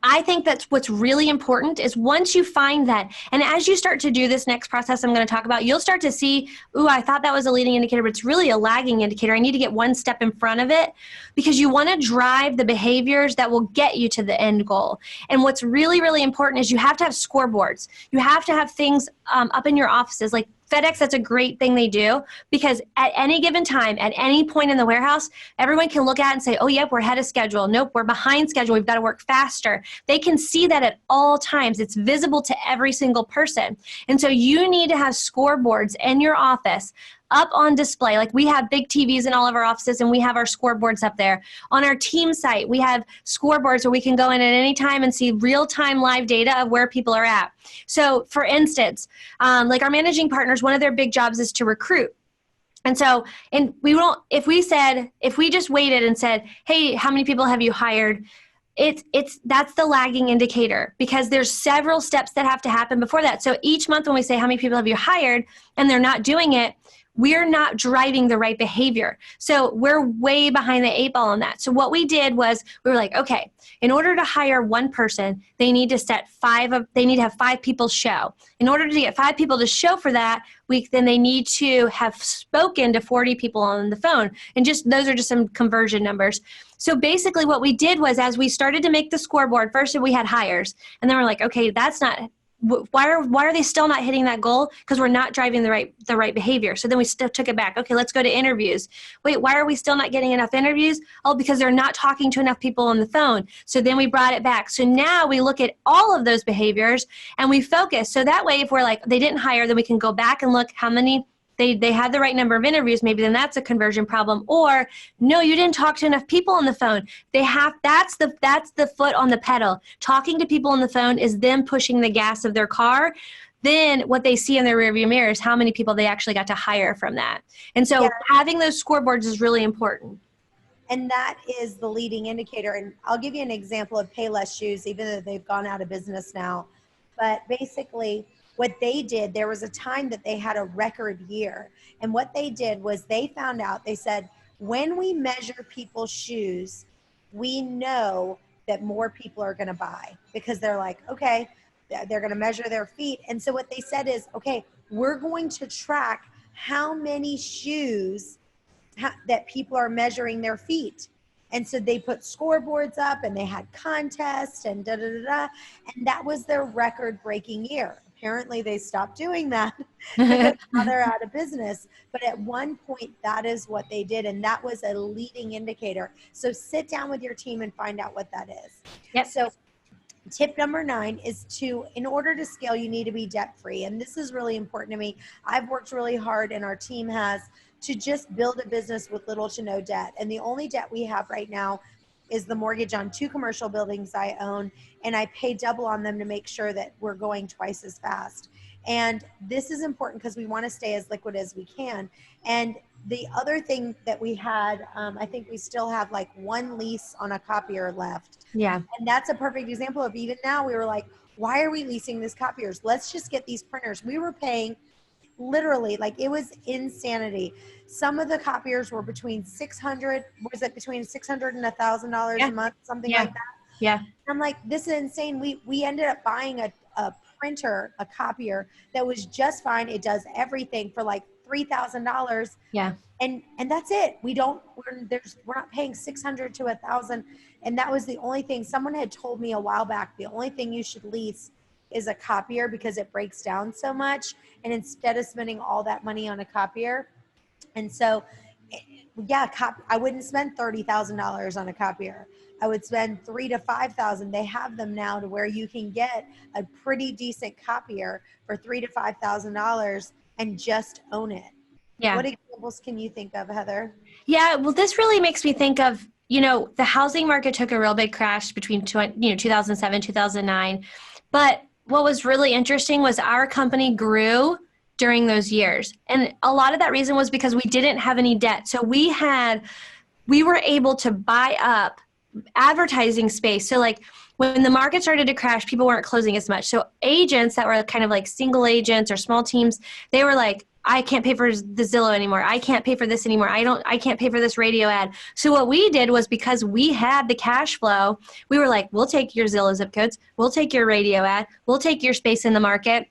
I think that's what's really important is once you find that, and as you start to do this next process I'm going to talk about, you'll start to see, ooh, I thought that was a leading indicator, but it's really a lagging indicator. I need to get one step in front of it because you want to drive the behaviors that will get you to the end goal. And what's really, really important is you have to have scoreboards. You have to have things up in your offices like FedEx, that's a great thing they do because at any given time, at any point in the warehouse, everyone can look at it and say, oh, yep, we're ahead of schedule. Nope, we're behind schedule. We've got to work faster. They can see that at all times. It's visible to every single person. And so you need to have scoreboards in your office up on display. Like we have big TVs in all of our offices and we have our scoreboards up there. On our team site, we have scoreboards where we can go in at any time and see real-time live data of where people are at. So for instance, like our managing partners, one of their big jobs is to recruit. And so, if we just waited and said, hey, how many people have you hired? That's the lagging indicator because there's several steps that have to happen before that. So each month when we say how many people have you hired and they're not doing it, we're not driving the right behavior. So we're way behind the 8 ball on that. So what we did was we were like, okay, in order to hire one person, they need to have 5 people show. In order to get 5 people to show for that week, then they need to have spoken to 40 people on the phone. And those are just some conversion numbers. So basically what we did was as we started to make the scoreboard, first we had hires and then we're like, okay, that's not, why are they still not hitting that goal? Because we're not driving the right behavior. So then we took it back. Okay, let's go to interviews. Wait, why are we still not getting enough interviews? Oh, because they're not talking to enough people on the phone. So then we brought it back. So now we look at all of those behaviors and we focus. So that way, if we're like, they didn't hire, then we can go back and look how many they had the right number of interviews, maybe then that's a conversion problem. Or no, you didn't talk to enough people on the phone. That's the foot on the pedal. Talking to people on the phone is them pushing the gas of their car. Then what they see in their rearview mirror is how many people they actually got to hire from that. And so having those scoreboards is really important. And that is the leading indicator. And I'll give you an example of Payless Shoes, even though they've gone out of business now. But basically, what they did, there was a time that they had a record year. And what they did was they found out, they said, when we measure people's shoes, we know that more people are going to buy because they're like, okay, they're going to measure their feet. And so what they said is, okay, we're going to track how many shoes that people are measuring their feet. And so they put scoreboards up and they had contests and da da da da. And that was their record breaking year. Apparently they stopped doing that because now they're out of business. But at one point, that is what they did. And that was a leading indicator. So sit down with your team and find out what that is. Yep. So tip number 9 is in order to scale, you need to be debt free. And this is really important to me. I've worked really hard and our team has to just build a business with little to no debt. And the only debt we have right now is the mortgage on 2 commercial buildings I own. And I pay double on them to make sure that we're going twice as fast. And this is important because we want to stay as liquid as we can. And the other thing that we had, I think we still have like 1 lease on a copier left. Yeah. And that's a perfect example of, even now we were like, why are we leasing these copiers? Let's just get these printers. We were paying literally, like, it was insanity. Some of the copiers were between $600 and $1,000 a month, something like that. Yeah. I'm like, this is insane. We ended up buying a printer, a copier that was just fine. It does everything for like $3,000. Yeah. And that's it. We're not paying $600 to $1,000. And that was the only thing. Someone had told me a while back, the only thing you should lease is a copier because it breaks down so much. And instead of spending all that money on a copier. And so, yeah, I wouldn't spend $30,000 on a copier. I would spend $3,000 to $5,000. They have them now to where you can get a pretty decent copier for $3,000 to $5,000 and just own it. Yeah. What examples can you think of, Heather? Yeah. Well, this really makes me think of, the housing market took a real big crash between 2007, 2009. But what was really interesting was our company grew during those years. And a lot of that reason was because we didn't have any debt. So we were able to buy up advertising space. So like when the market started to crash, people weren't closing as much. So agents that were kind of like single agents or small teams, they were like, I can't pay for the Zillow anymore. I can't pay for this anymore. I can't pay for this radio ad. So what we did was, because we had the cash flow, we were like, we'll take your Zillow zip codes. We'll take your radio ad. We'll take your space in the market.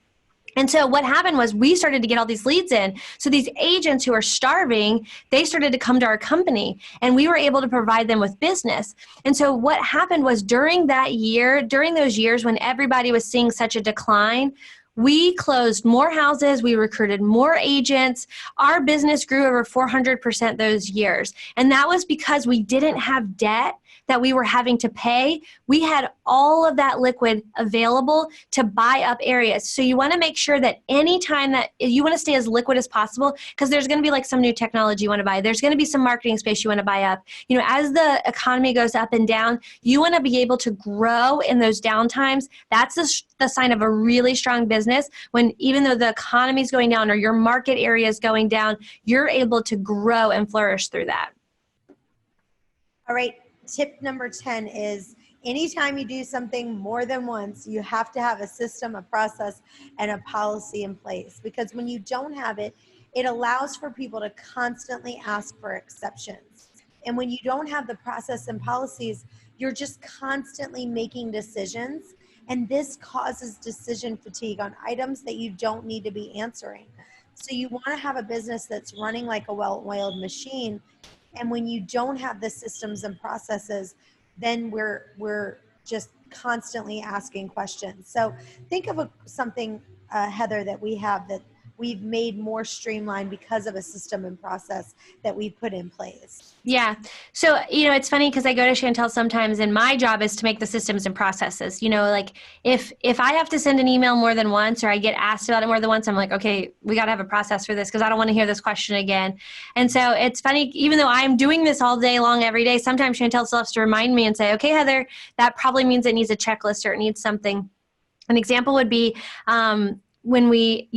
And so what happened was we started to get all these leads in. So these agents who are starving, they started to come to our company and we were able to provide them with business. And so what happened was during those years when everybody was seeing such a decline, we closed more houses. We recruited more agents. Our business grew over 400% those years. And that was because we didn't have debt that we were having to pay. We had all of that liquid available to buy up areas. So you want to make sure that anytime that you want to stay as liquid as possible, because there's going to be like some new technology you want to buy. There's going to be some marketing space you want to buy up. As the economy goes up and down, you want to be able to grow in those down times. That's the sign of a really strong business, when even though the economy is going down or your market area is going down, you're able to grow and flourish through that. All right. Tip number 10 is, anytime you do something more than once, you have to have a system, a process, and a policy in place. Because when you don't have it, it allows for people to constantly ask for exceptions. And when you don't have the process and policies, you're just constantly making decisions. And this causes decision fatigue on items that you don't need to be answering. So you want to have a business that's running like a well-oiled machine. And when you don't have the systems and processes, then we're just constantly asking questions. So think of something, Heather, that we have that we've made more streamlined because of a system and process that we've put in place. Yeah. So, it's funny because I go to Chantel sometimes and my job is to make the systems and processes. Like if I have to send an email more than once or I get asked about it more than once, I'm like, okay, we got to have a process for this because I don't want to hear this question again. And so it's funny, even though I'm doing this all day long, every day, sometimes Chantel still has to remind me and say, okay, Heather, that probably means it needs a checklist or it needs something. An example would be, when we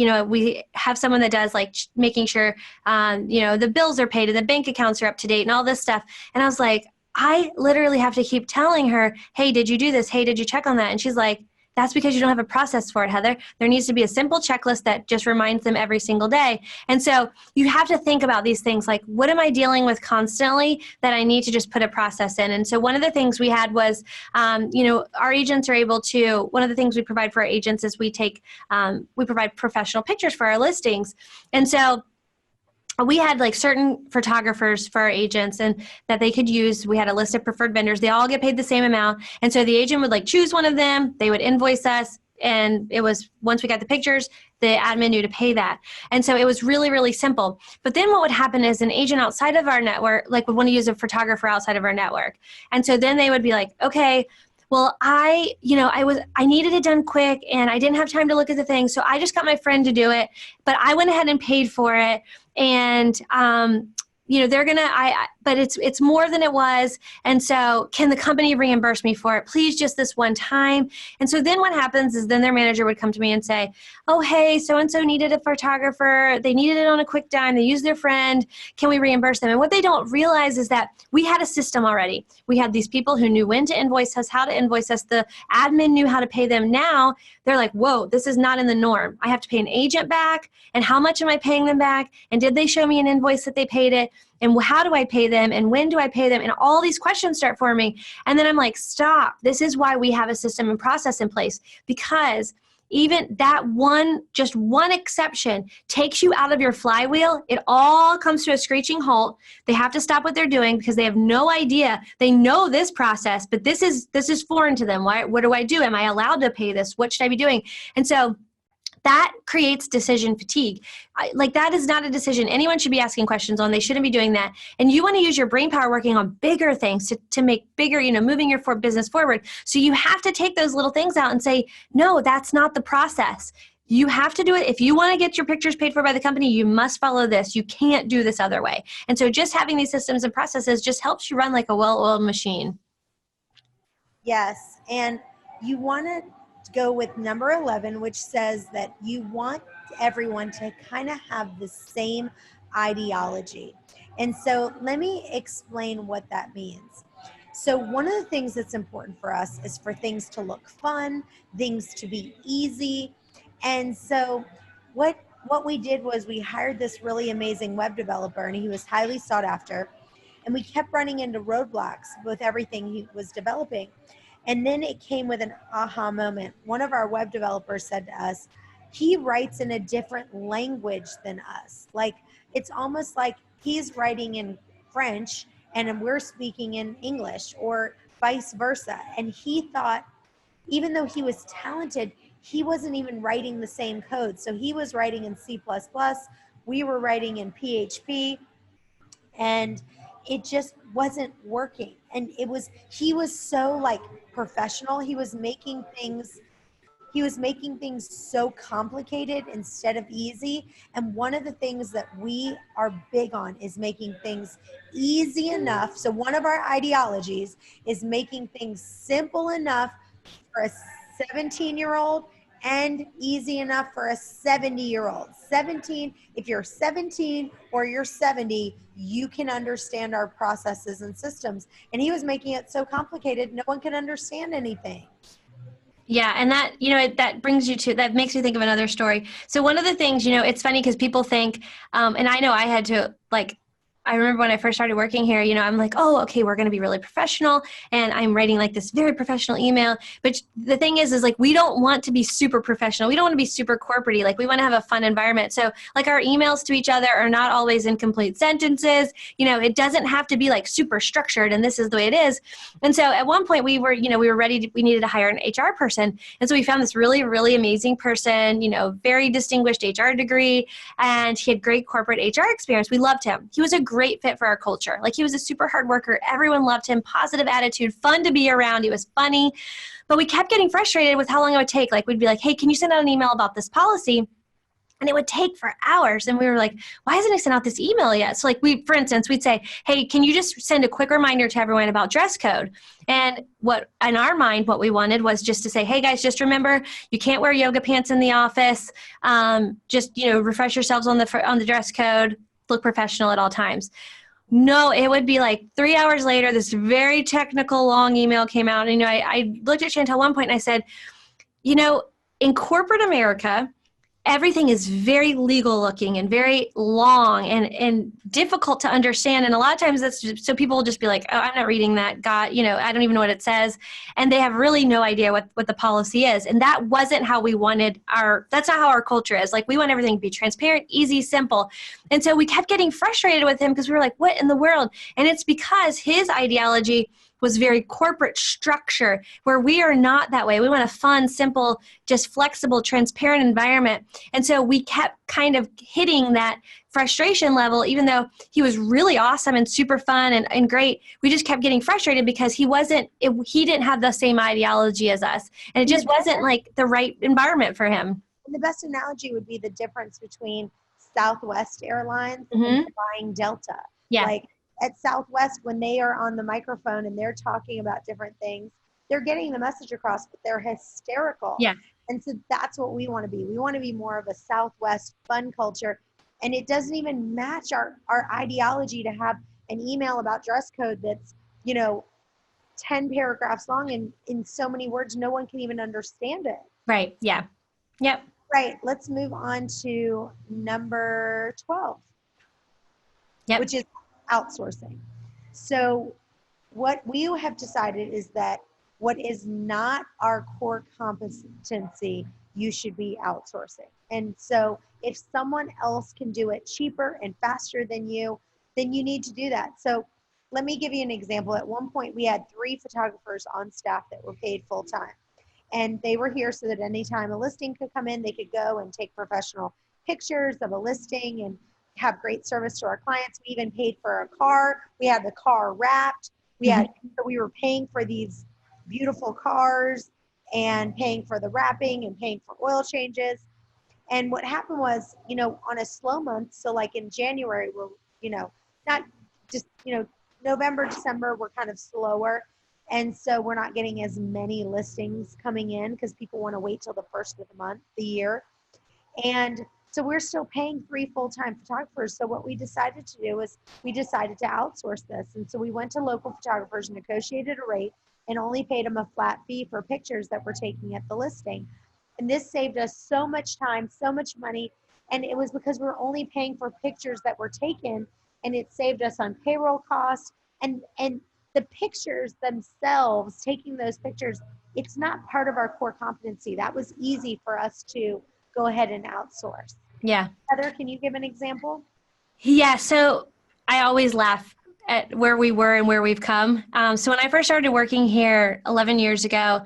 have someone that does like making sure, the bills are paid and the bank accounts are up to date and all this stuff. And I was like, I literally have to keep telling her, hey, did you do this? Hey, did you check on that? And she's like, that's because you don't have a process for it, Heather. There needs to be a simple checklist that just reminds them every single day. And so you have to think about these things like, what am I dealing with constantly that I need to just put a process in? And so one of the things we had was, our agents are able to, one of the things we provide for our agents is we provide professional pictures for our listings. And so we had like certain photographers for our agents and that they could use. We had a list of preferred vendors. They all get paid the same amount. And so the agent would like choose one of them. They would invoice us. And it was, once we got the pictures, the admin knew to pay that. And so it was really, really simple. But then what would happen is an agent outside of our network, like would want to use a photographer outside of our network. And so then they would be like, okay, well, I needed it done quick and I didn't have time to look at the thing. So I just got my friend to do it, but I went ahead and paid for it. And, they're going to, but it's more than it was. And so can the company reimburse me for it? Please, just this one time. And so then what happens is then their manager would come to me and say, oh, hey, so-and-so needed a photographer. They needed it on a quick dime. They used their friend. Can we reimburse them? And what they don't realize is that we had a system already. We had these people who knew when to invoice us, how to invoice us. The admin knew how to pay them. Now they're like, whoa, this is not in the norm. I have to pay an agent back. And how much am I paying them back? And did they show me an invoice that they paid it? And how do I pay them? And when do I pay them? And all these questions start forming. And then I'm like, stop. This is why we have a system and process in place, because even that just one exception takes you out of your flywheel. It all comes to a screeching halt. They have to stop what they're doing because they have no idea. They know this process, but this is foreign to them. What do I do? Am I allowed to pay this? What should I be doing? And so that creates decision fatigue. That is not a decision anyone should be asking questions on. They shouldn't be doing that. And you want to use your brain power working on bigger things to make bigger, moving your business forward. So you have to take those little things out and say, no, that's not the process. You have to do it. If you want to get your pictures paid for by the company, you must follow this. You can't do this other way. And so just having these systems and processes just helps you run like a well-oiled machine. Yes. And you want to go with number 11, which says that you want everyone to kind of have the same ideology. And so let me explain what that means. So one of the things that's important for us is for things to look fun, things to be easy. And so what we did was we hired this really amazing web developer, and he was highly sought after. And we kept running into roadblocks with everything he was developing. And then it came with an aha moment. One of our web developers said to us, he writes in a different language than us. Like, it's almost like he's writing in French and we're speaking in English, or vice versa. And he thought, even though he was talented, he wasn't even writing the same code. So he was writing in C++, we were writing in PHP, and it just wasn't working. And he was so like professional. He was making things so complicated instead of easy. And one of the things that we are big on is making things easy enough. So one of our ideologies is making things simple enough for a 17-year-old and easy enough for a 70-year-old. If you're 17 or you're 70, you can understand our processes and systems. And he was making it so complicated, no one could understand anything. Yeah. And that, that makes me think of another story. So one of the things, it's funny because people think, and I know I had to I remember when I first started working here, I'm like, oh, okay, we're going to be really professional. And I'm writing like this very professional email. But the thing is like, we don't want to be super professional. We don't want to be super corporate-y. Like, we want to have a fun environment. So like, our emails to each other are not always in complete sentences. It doesn't have to be like super structured and this is the way it is. And so at one point we were ready we needed to hire an HR person. And so we found this really, really amazing person, very distinguished HR degree, and he had great corporate HR experience. We loved him. He was a great fit for our culture. Like, he was a super hard worker. Everyone loved him, positive attitude, fun to be around. He was funny, but we kept getting frustrated with how long it would take. Like, we'd be like, hey, can you send out an email about this policy? And it would take for hours. And we were like, why hasn't he sent out this email yet? So like, for instance, we'd say, hey, can you just send a quick reminder to everyone about dress code? And in our mind, what we wanted was just to say, hey guys, just remember, you can't wear yoga pants in the office. Just, refresh yourselves on the dress code. Look professional at all times. No, it would be like 3 hours later, this very technical long email came out. And, I looked at Chantel at one point and I said, in corporate America, everything is very legal looking and very long and difficult to understand. And a lot of times that's just, so people will just be like, oh, I'm not reading that. God, I don't even know what it says. And they have really no idea what the policy is. And that wasn't how we wanted that's not how our culture is. Like, we want everything to be transparent, easy, simple. And so we kept getting frustrated with him because we were like, what in the world? And it's because his ideology was very corporate structure, where we are not that way. We want a fun, simple, just flexible, transparent environment. And so we kept kind of hitting that frustration level, even though he was really awesome and super fun and great. We just kept getting frustrated because he didn't have the same ideology as us. And it just wasn't like the right environment for him. And the best analogy would be the difference between Southwest Airlines Mm-hmm. and flying Delta. Yeah. Like, at Southwest, when they are on the microphone and they're talking about different things, they're getting the message across, but they're hysterical. Yeah. And so that's what we want to be. We want to be more of a Southwest fun culture. And it doesn't even match our ideology to have an email about dress code that's, 10 paragraphs long and in so many words, no one can even understand it. Right. Yeah. Yep. Right. Let's move on to number 12, which is outsourcing. So what we have decided is that what is not our core competency, you should be outsourcing. And so if someone else can do it cheaper and faster than you, then you need to do that. So let me give you an example. At one point, we had 3 photographers on staff that were paid full time. And they were here so that anytime a listing could come in, they could go and take professional pictures of a listing and have great service to our clients. We even paid for a car. We had the car wrapped. We were paying for these beautiful cars and paying for the wrapping and paying for oil changes. And what happened was, on a slow month, so like in January, we're, not just, November, December, we're kind of slower. And so we're not getting as many listings coming in because people want to wait till the first of the year. And so we're still paying 3 full-time photographers. So what we decided to do is we decided to outsource this. And so we went to local photographers, negotiated a rate, and only paid them a flat fee for pictures that we're taking at the listing. And this saved us so much time, so much money. And it was because we're only paying for pictures that were taken, and it saved us on payroll costs. And the pictures themselves, taking those pictures, it's not part of our core competency. That was easy for us to go ahead and outsource. Yeah. Heather, can you give an example? Yeah. So I always laugh at where we were and where we've come. So when I first started working here 11 years ago,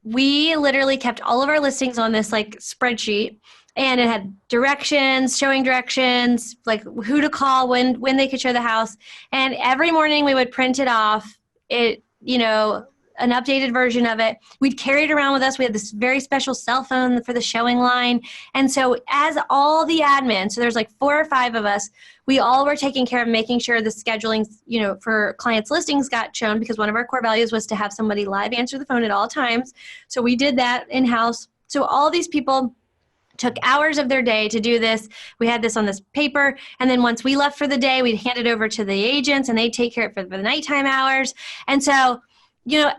we literally kept all of our listings on this like spreadsheet, and it had directions, showing directions, like who to call, when they could show the house. And every morning we would print it off, an updated version of it. We'd carry it around with us. We had this very special cell phone for the showing line. And so as all the admin, so there's like 4 or 5 of us, we all were taking care of making sure the scheduling, for clients' listings got shown, because one of our core values was to have somebody live answer the phone at all times. So we did that in-house. So all these people took hours of their day to do this. We had this on this paper. And then once we left for the day, we'd hand it over to the agents and they'd take care of it for the nighttime hours. And so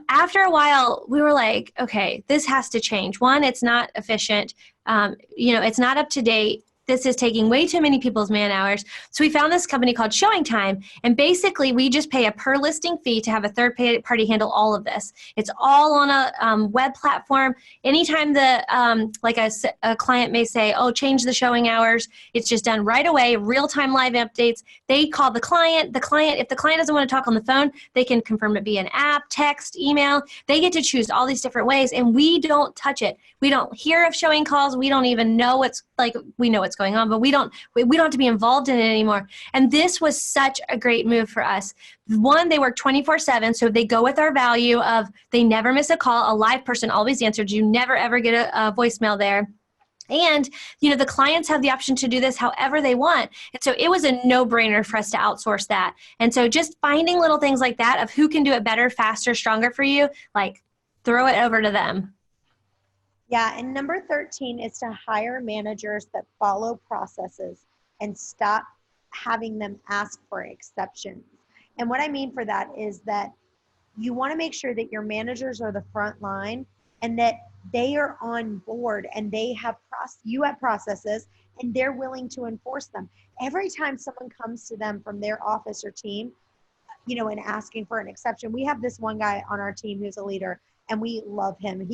after a while, we were like, okay, this has to change. One, it's not efficient. It's not up to date. This is taking way too many people's man hours. So we found this company called Showing Time. And basically, we just pay a per listing fee to have a third party handle all of this. It's all on a web platform. Anytime a client may say, oh, change the showing hours, it's just done right away, real-time live updates. They call the client. If the client doesn't want to talk on the phone, they can confirm it via an app, text, email. They get to choose all these different ways, and we don't touch it. We don't hear of showing calls. We don't even know we know what's going on, but we don't have to be involved in it anymore. And this was such a great move for us. One, they work 24/7, so they go with our value of they never miss a call. A live person always answered. You never ever get a voicemail there. And, the clients have the option to do this however they want. And so it was a no-brainer for us to outsource that. And so just finding little things like that of who can do it better, faster, stronger for you, like throw it over to them. Yeah, and number 13 is to hire managers that follow processes and stop having them ask for exceptions. And what I mean for that is that you want to make sure that your managers are the front line and that they are on board and they have you have processes and they're willing to enforce them. Every time someone comes to them from their office or team, you know, and asking for an exception, we have this one guy on our team who's a leader and we love him.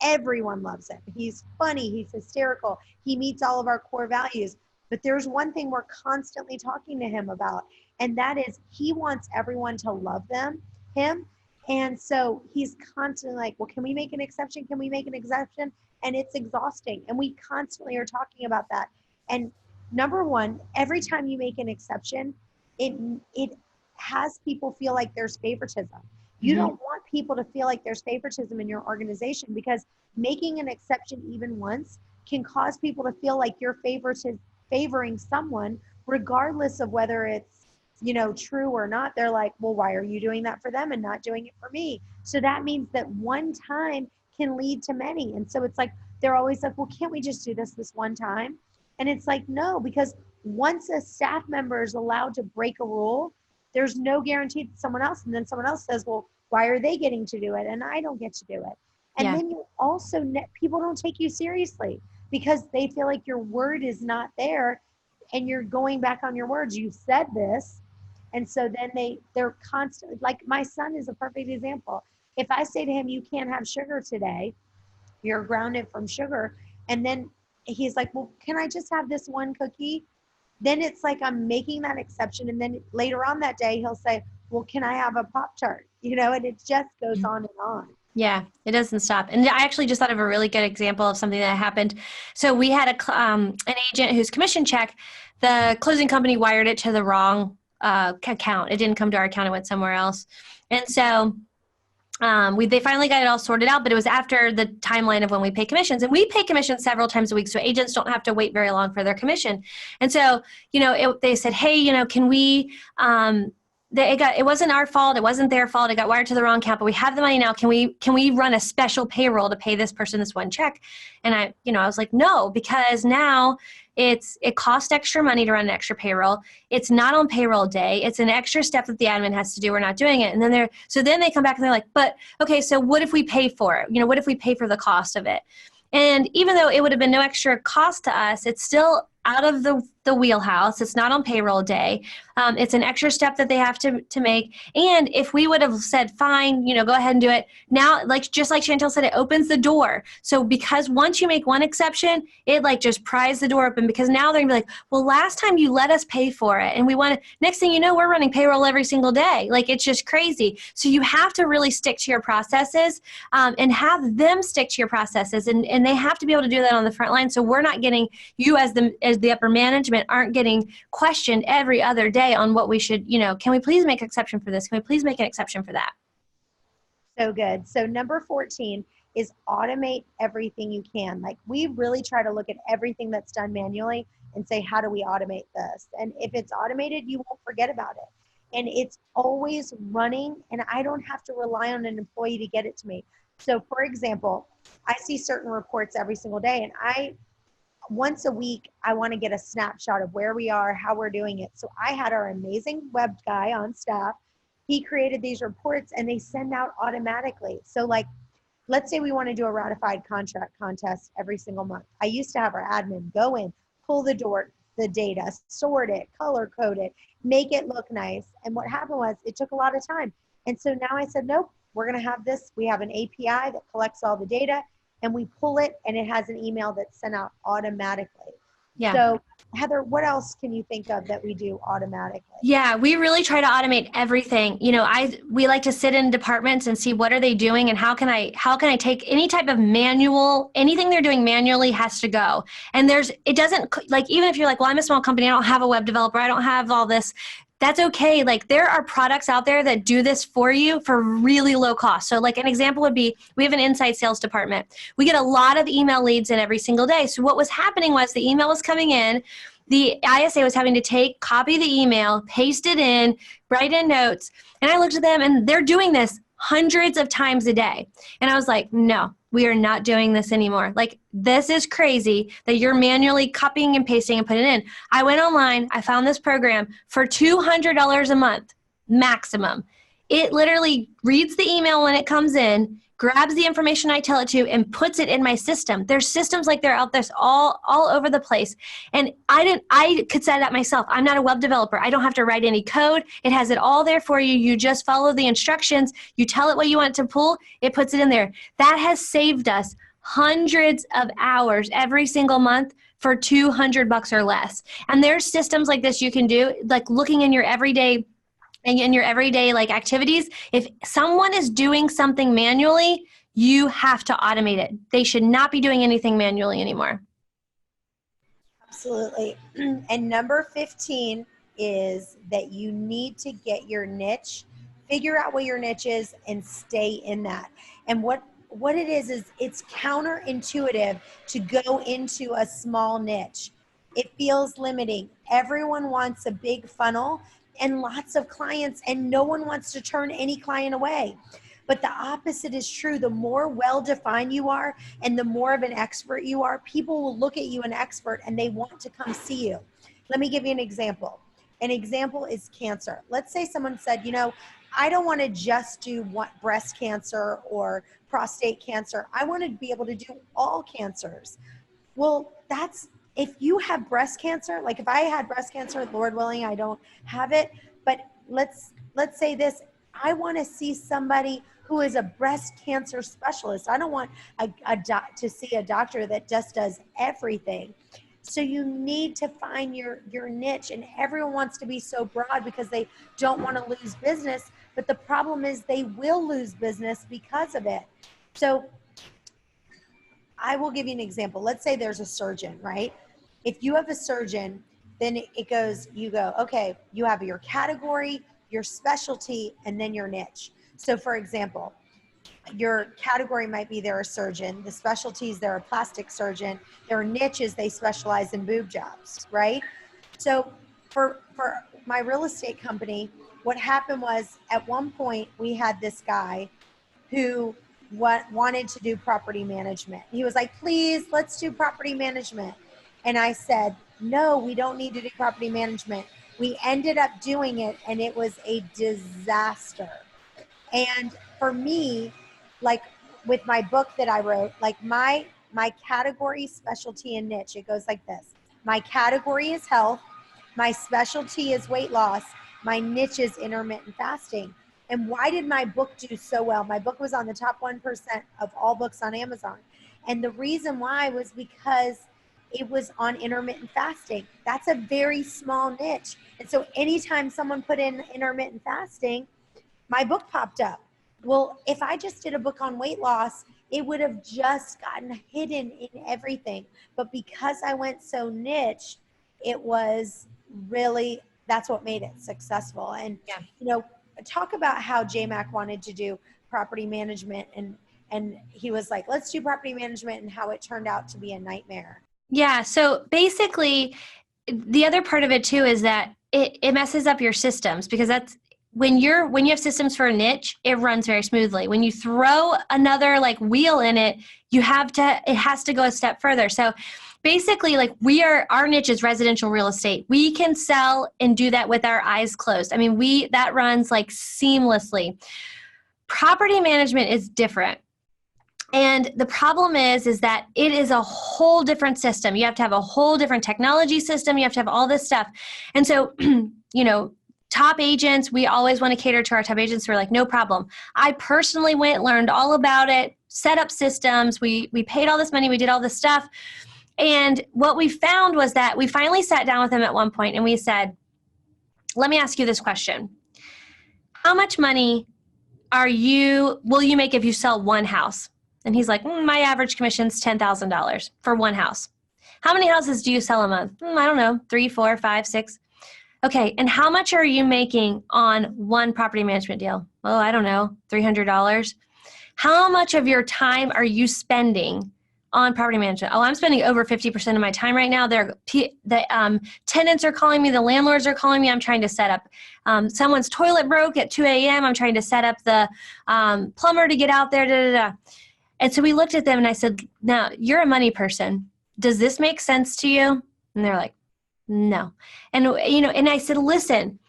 Everyone loves him. He's funny, he's hysterical, he meets all of our core values. But there's one thing we're constantly talking to him about, and that is he wants everyone to love him. And so he's constantly like, well, can we make an exception? Can we make an exception? And it's exhausting. And we constantly are talking about that. And number one, every time you make an exception, it has people feel like there's favoritism. You don't want people to feel like there's favoritism in your organization, because making an exception even once can cause people to feel like you're favoring someone, regardless of whether it's, you know, true or not. They're like, well, why are you doing that for them and not doing it for me? So that means that one time can lead to many. And so it's like, they're always like, well, can't we just do this one time? And it's like, no, because once a staff member is allowed to break a rule, there's no guarantee that someone else, and then someone else says, well, why are they getting to do it and I don't get to do it? And then you also, people don't take you seriously because they feel like your word is not there and you're going back on your words. You said this. And so then they're constantly, like my son is a perfect example. If I say to him, you can't have sugar today, you're grounded from sugar. And then he's like, well, can I just have this one cookie? Then it's like I'm making that exception. And then later on that day, he'll say, well, can I have a Pop-Tart? You know, and it just goes on and on. Yeah, it doesn't stop. And I actually just thought of a really good example of something that happened. So we had an agent whose commission check, the closing company wired it to the wrong account. It didn't come to our account. It went somewhere else. And so they finally got it all sorted out, but it was after the timeline of when we pay commissions. And we pay commissions several times a week, so agents don't have to wait very long for their commission. And so, you know, they said, hey, you know, can we it wasn't our fault. It wasn't their fault. It got wired to the wrong account, but we have the money now. Can we run a special payroll to pay this person this one check? And I was like, no, because now it costs extra money to run an extra payroll. It's not on payroll day. It's an extra step that the admin has to do. We're not doing it. And then they come back and they're like, but okay, so what if we pay for it? You know, what if we pay for the cost of it? And even though it would have been no extra cost to us, it's still out of the wheelhouse. It's not on payroll day. It's an extra step that they have to make. And if we would have said, fine, you know, go ahead and do it now, just like Chantel said, it opens the door. So because once you make one exception, it just pries the door open, because now they're gonna be like, well, last time you let us pay for it. And next thing you know, we're running payroll every single day. It's just crazy. So you have to really stick to your processes and have them stick to your processes. And they have to be able to do that on the front line. So we're not getting, you as the upper management aren't getting questioned every other day on what we should, can we please make an exception for this? Can we please make an exception for that? So good. So number 14 is automate everything you can. We really try to look at everything that's done manually and say, how do we automate this? And if it's automated, you won't forget about it. And it's always running, and I don't have to rely on an employee to get it to me. So for example, I see certain reports every single day, and once a week, I want to get a snapshot of where we are, how we're doing it. So I had our amazing web guy on staff. He created these reports and they send out automatically. So let's say we want to do a ratified contract contest every single month. I used to have our admin go in, pull the data, sort it, color code it, make it look nice. And what happened was it took a lot of time. And so now I said, nope, we're going to have this. We have an API that collects all the data, and we pull it, and it has an email that's sent out automatically. Yeah. So Heather, what else can you think of that we do automatically? Yeah, we really try to automate everything. We like to sit in departments and see what are they doing, and how can I take any type of manual, anything they're doing manually has to go. And it doesn't, even if you're like, well, I'm a small company, I don't have a web developer, I don't have all this. That's okay. There are products out there that do this for you for really low cost. So an example would be, we have an inside sales department. We get a lot of email leads in every single day. So what was happening was the email was coming in, the ISA was having to copy the email, paste it in, write in notes. And I looked at them, and they're doing this hundreds of times a day. And I was like, no, we are not doing this anymore. This is crazy that you're manually copying and pasting and putting it in. I went online, I found this program for $200 a month, maximum. It literally reads the email when it comes in, grabs the information I tell it to, and puts it in my system. There's systems like they're out there all over the place. And I could set it up myself. I'm not a web developer. I don't have to write any code. It has it all there for you. You just follow the instructions. You tell it what you want it to pull. It puts it in there. That has saved us hundreds of hours every single month for $200 or less. And there's systems like this you can do, like looking in your everyday like activities. If someone is doing something manually, you have to automate it. They should not be doing anything manually anymore. Absolutely. And number 15 is that you need to get your niche, figure out what your niche is, and stay in that. And what it is it's counterintuitive to go into a small niche. It feels limiting. Everyone wants a big funnel and lots of clients, and no one wants to turn any client away. But the opposite is true. The more well-defined you are and the more of an expert you are, people will look at you an expert and they want to come see you. Let me give you an example. An example is cancer. Let's say someone said, I don't want to just do breast cancer or prostate cancer. I want to be able to do all cancers. Well, if you have breast cancer, like if I had breast cancer, Lord willing, I don't have it, but let's say this, I want to see somebody who is a breast cancer specialist. I don't want to see a doctor that just does everything. So you need to find your niche, and everyone wants to be so broad because they don't want to lose business, but the problem is they will lose business because of it. So I will give you an example. Let's say there's a surgeon, right? If you have a surgeon, then you go, okay, you have your category, your specialty, and then your niche. So for example, your category might be they're a surgeon. The specialties, they're a plastic surgeon. Their niche is they specialize in boob jobs, right? So for my real estate company, what happened was at one point we had this guy who wanted to do property management. He was like, please, let's do property management. And I said, no, we don't need to do property management. We ended up doing it, and it was a disaster. And for me, like with my book that I wrote, like my category, specialty, and niche, it goes like this. My category is health. My specialty is weight loss. My niche is intermittent fasting. And why did my book do so well? My book was on the top 1% of all books on Amazon. And the reason why was because it was on intermittent fasting. That's a very small niche. And so anytime someone put in intermittent fasting, my book popped up. Well, if I just did a book on weight loss, it would have just gotten hidden in everything. But because I went so niche, it was really, that's what made it successful. And, talk about how JMac wanted to do property management, and he was like, let's do property management, and how it turned out to be a nightmare. Yeah. So basically, the other part of it too is that it messes up your systems, because that's when you have systems for a niche, it runs very smoothly. When you throw another like wheel in it, it has to go a step further. So basically, like our niche is residential real estate. We can sell and do that with our eyes closed. I mean, that runs like seamlessly. Property management is different. And the problem is that it is a whole different system. You have to have a whole different technology system. You have to have all this stuff. And so, top agents, we always want to cater to our top agents. We're like, no problem. I personally learned all about it, set up systems. We paid all this money. We did all this stuff. And what we found was that we finally sat down with him at one point and we said, let me ask you this question. How much money will you make if you sell one house? And he's like, my average commission's $10,000 for one house. How many houses do you sell a month? I don't know, 3, 4, 5, 6. Okay, and how much are you making on one property management deal? Oh, I don't know, $300. How much of your time are you spending on property management? Oh, I'm spending over 50% of my time right now. The tenants are calling me, the landlords are calling me. I'm trying to set up, someone's toilet broke at 2 a.m. I'm trying to set up the plumber to get out there, And so we looked at them and I said, now you're a money person. Does this make sense to you? And they're like, no. And, and I said, listen,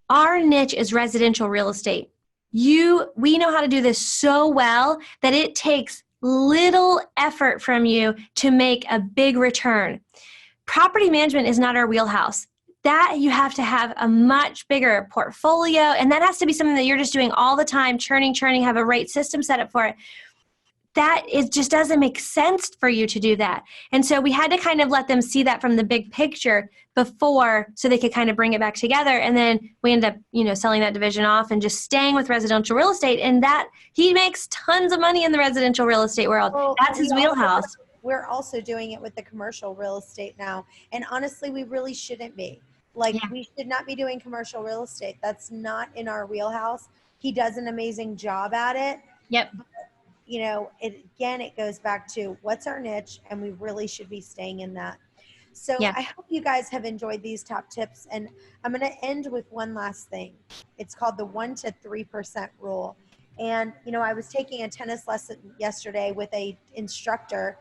our niche is residential real estate. we know how to do this so well that it takes little effort from you to make a big return. Property management is not our wheelhouse. That you have to have a much bigger portfolio, and that has to be something that you're just doing all the time, churning, have a rate system set up for it. That it just doesn't make sense for you to do that. And so we had to kind of let them see that from the big picture before, so they could kind of bring it back together. And then we ended up, selling that division off and just staying with residential real estate. And that he makes tons of money in the residential real estate world. Well, that's his wheelhouse. We're also doing it with the commercial real estate now. And honestly, we really shouldn't be. We should not be doing commercial real estate. That's not in our wheelhouse. He does an amazing job at it. Yep. It goes back to what's our niche, and we really should be staying in that. So Yeah. I hope you guys have enjoyed these top tips, and I'm going to end with one last thing. It's called the 1 to 3% rule. And, I was taking a tennis lesson yesterday with a instructor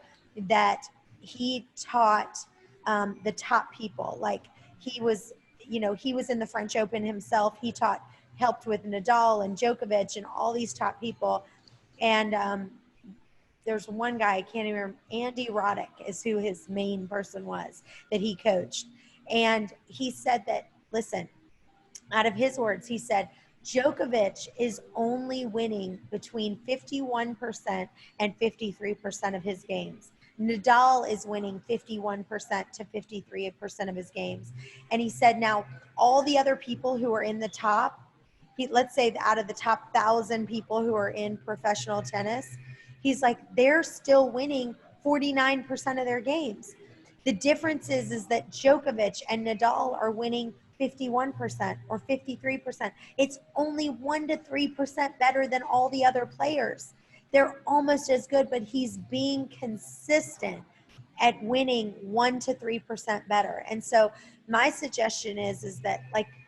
that he taught the top people. He was in the French Open himself. He helped with Nadal and Djokovic and all these top people. And there's one guy, I can't even remember, Andy Roddick is who his main person was that he coached. And he said that, listen, out of his words, he said, Djokovic is only winning between 51% and 53% of his games. Nadal is winning 51% to 53% of his games. And he said, now, all the other people who are in the top, let's say out of the top 1,000 people who are in professional tennis, he's like, they're still winning 49% of their games. The difference is that Djokovic and Nadal are winning 51% or 53%. It's only 1 to 3% better than all the other players. They're almost as good, but he's being consistent at winning 1 to 3% better. And so my suggestion is that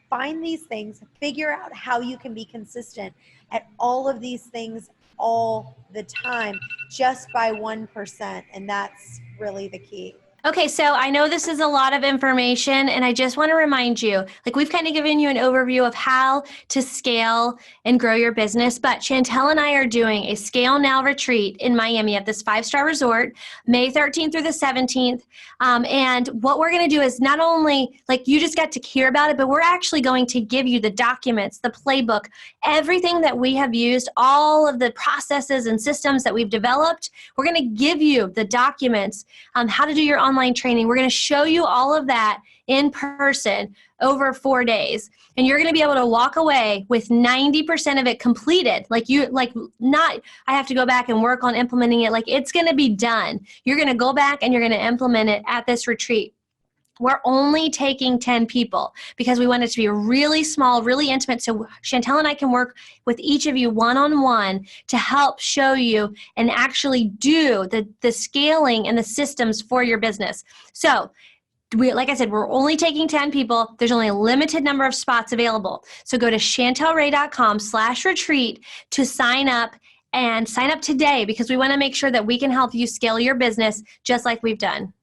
find these things, figure out how you can be consistent at all of these things all the time, just by 1%. And that's really the key. Okay, so I know this is a lot of information, and I just want to remind you, we've kind of given you an overview of how to scale and grow your business, but Chantel and I are doing a Scale Now retreat in Miami at this 5-star resort, May 13th through the 17th. And what we're going to do is not only, you just got to hear about it, but we're actually going to give you the documents, the playbook, everything that we have used, all of the processes and systems that we've developed. We're going to give you the documents, how to do your online training. We're going to show you all of that in person over 4 days. And you're going to be able to walk away with 90% of it completed. I have to go back and work on implementing it. It's going to be done. You're going to go back and you're going to implement it at this retreat. We're only taking 10 people because we want it to be really small, really intimate. So Chantel and I can work with each of you one-on-one to help show you and actually do the scaling and the systems for your business. So like I said, we're only taking 10 people. There's only a limited number of spots available. So go to chantelray.com/retreat to sign up, and sign up today because we want to make sure that we can help you scale your business just like we've done.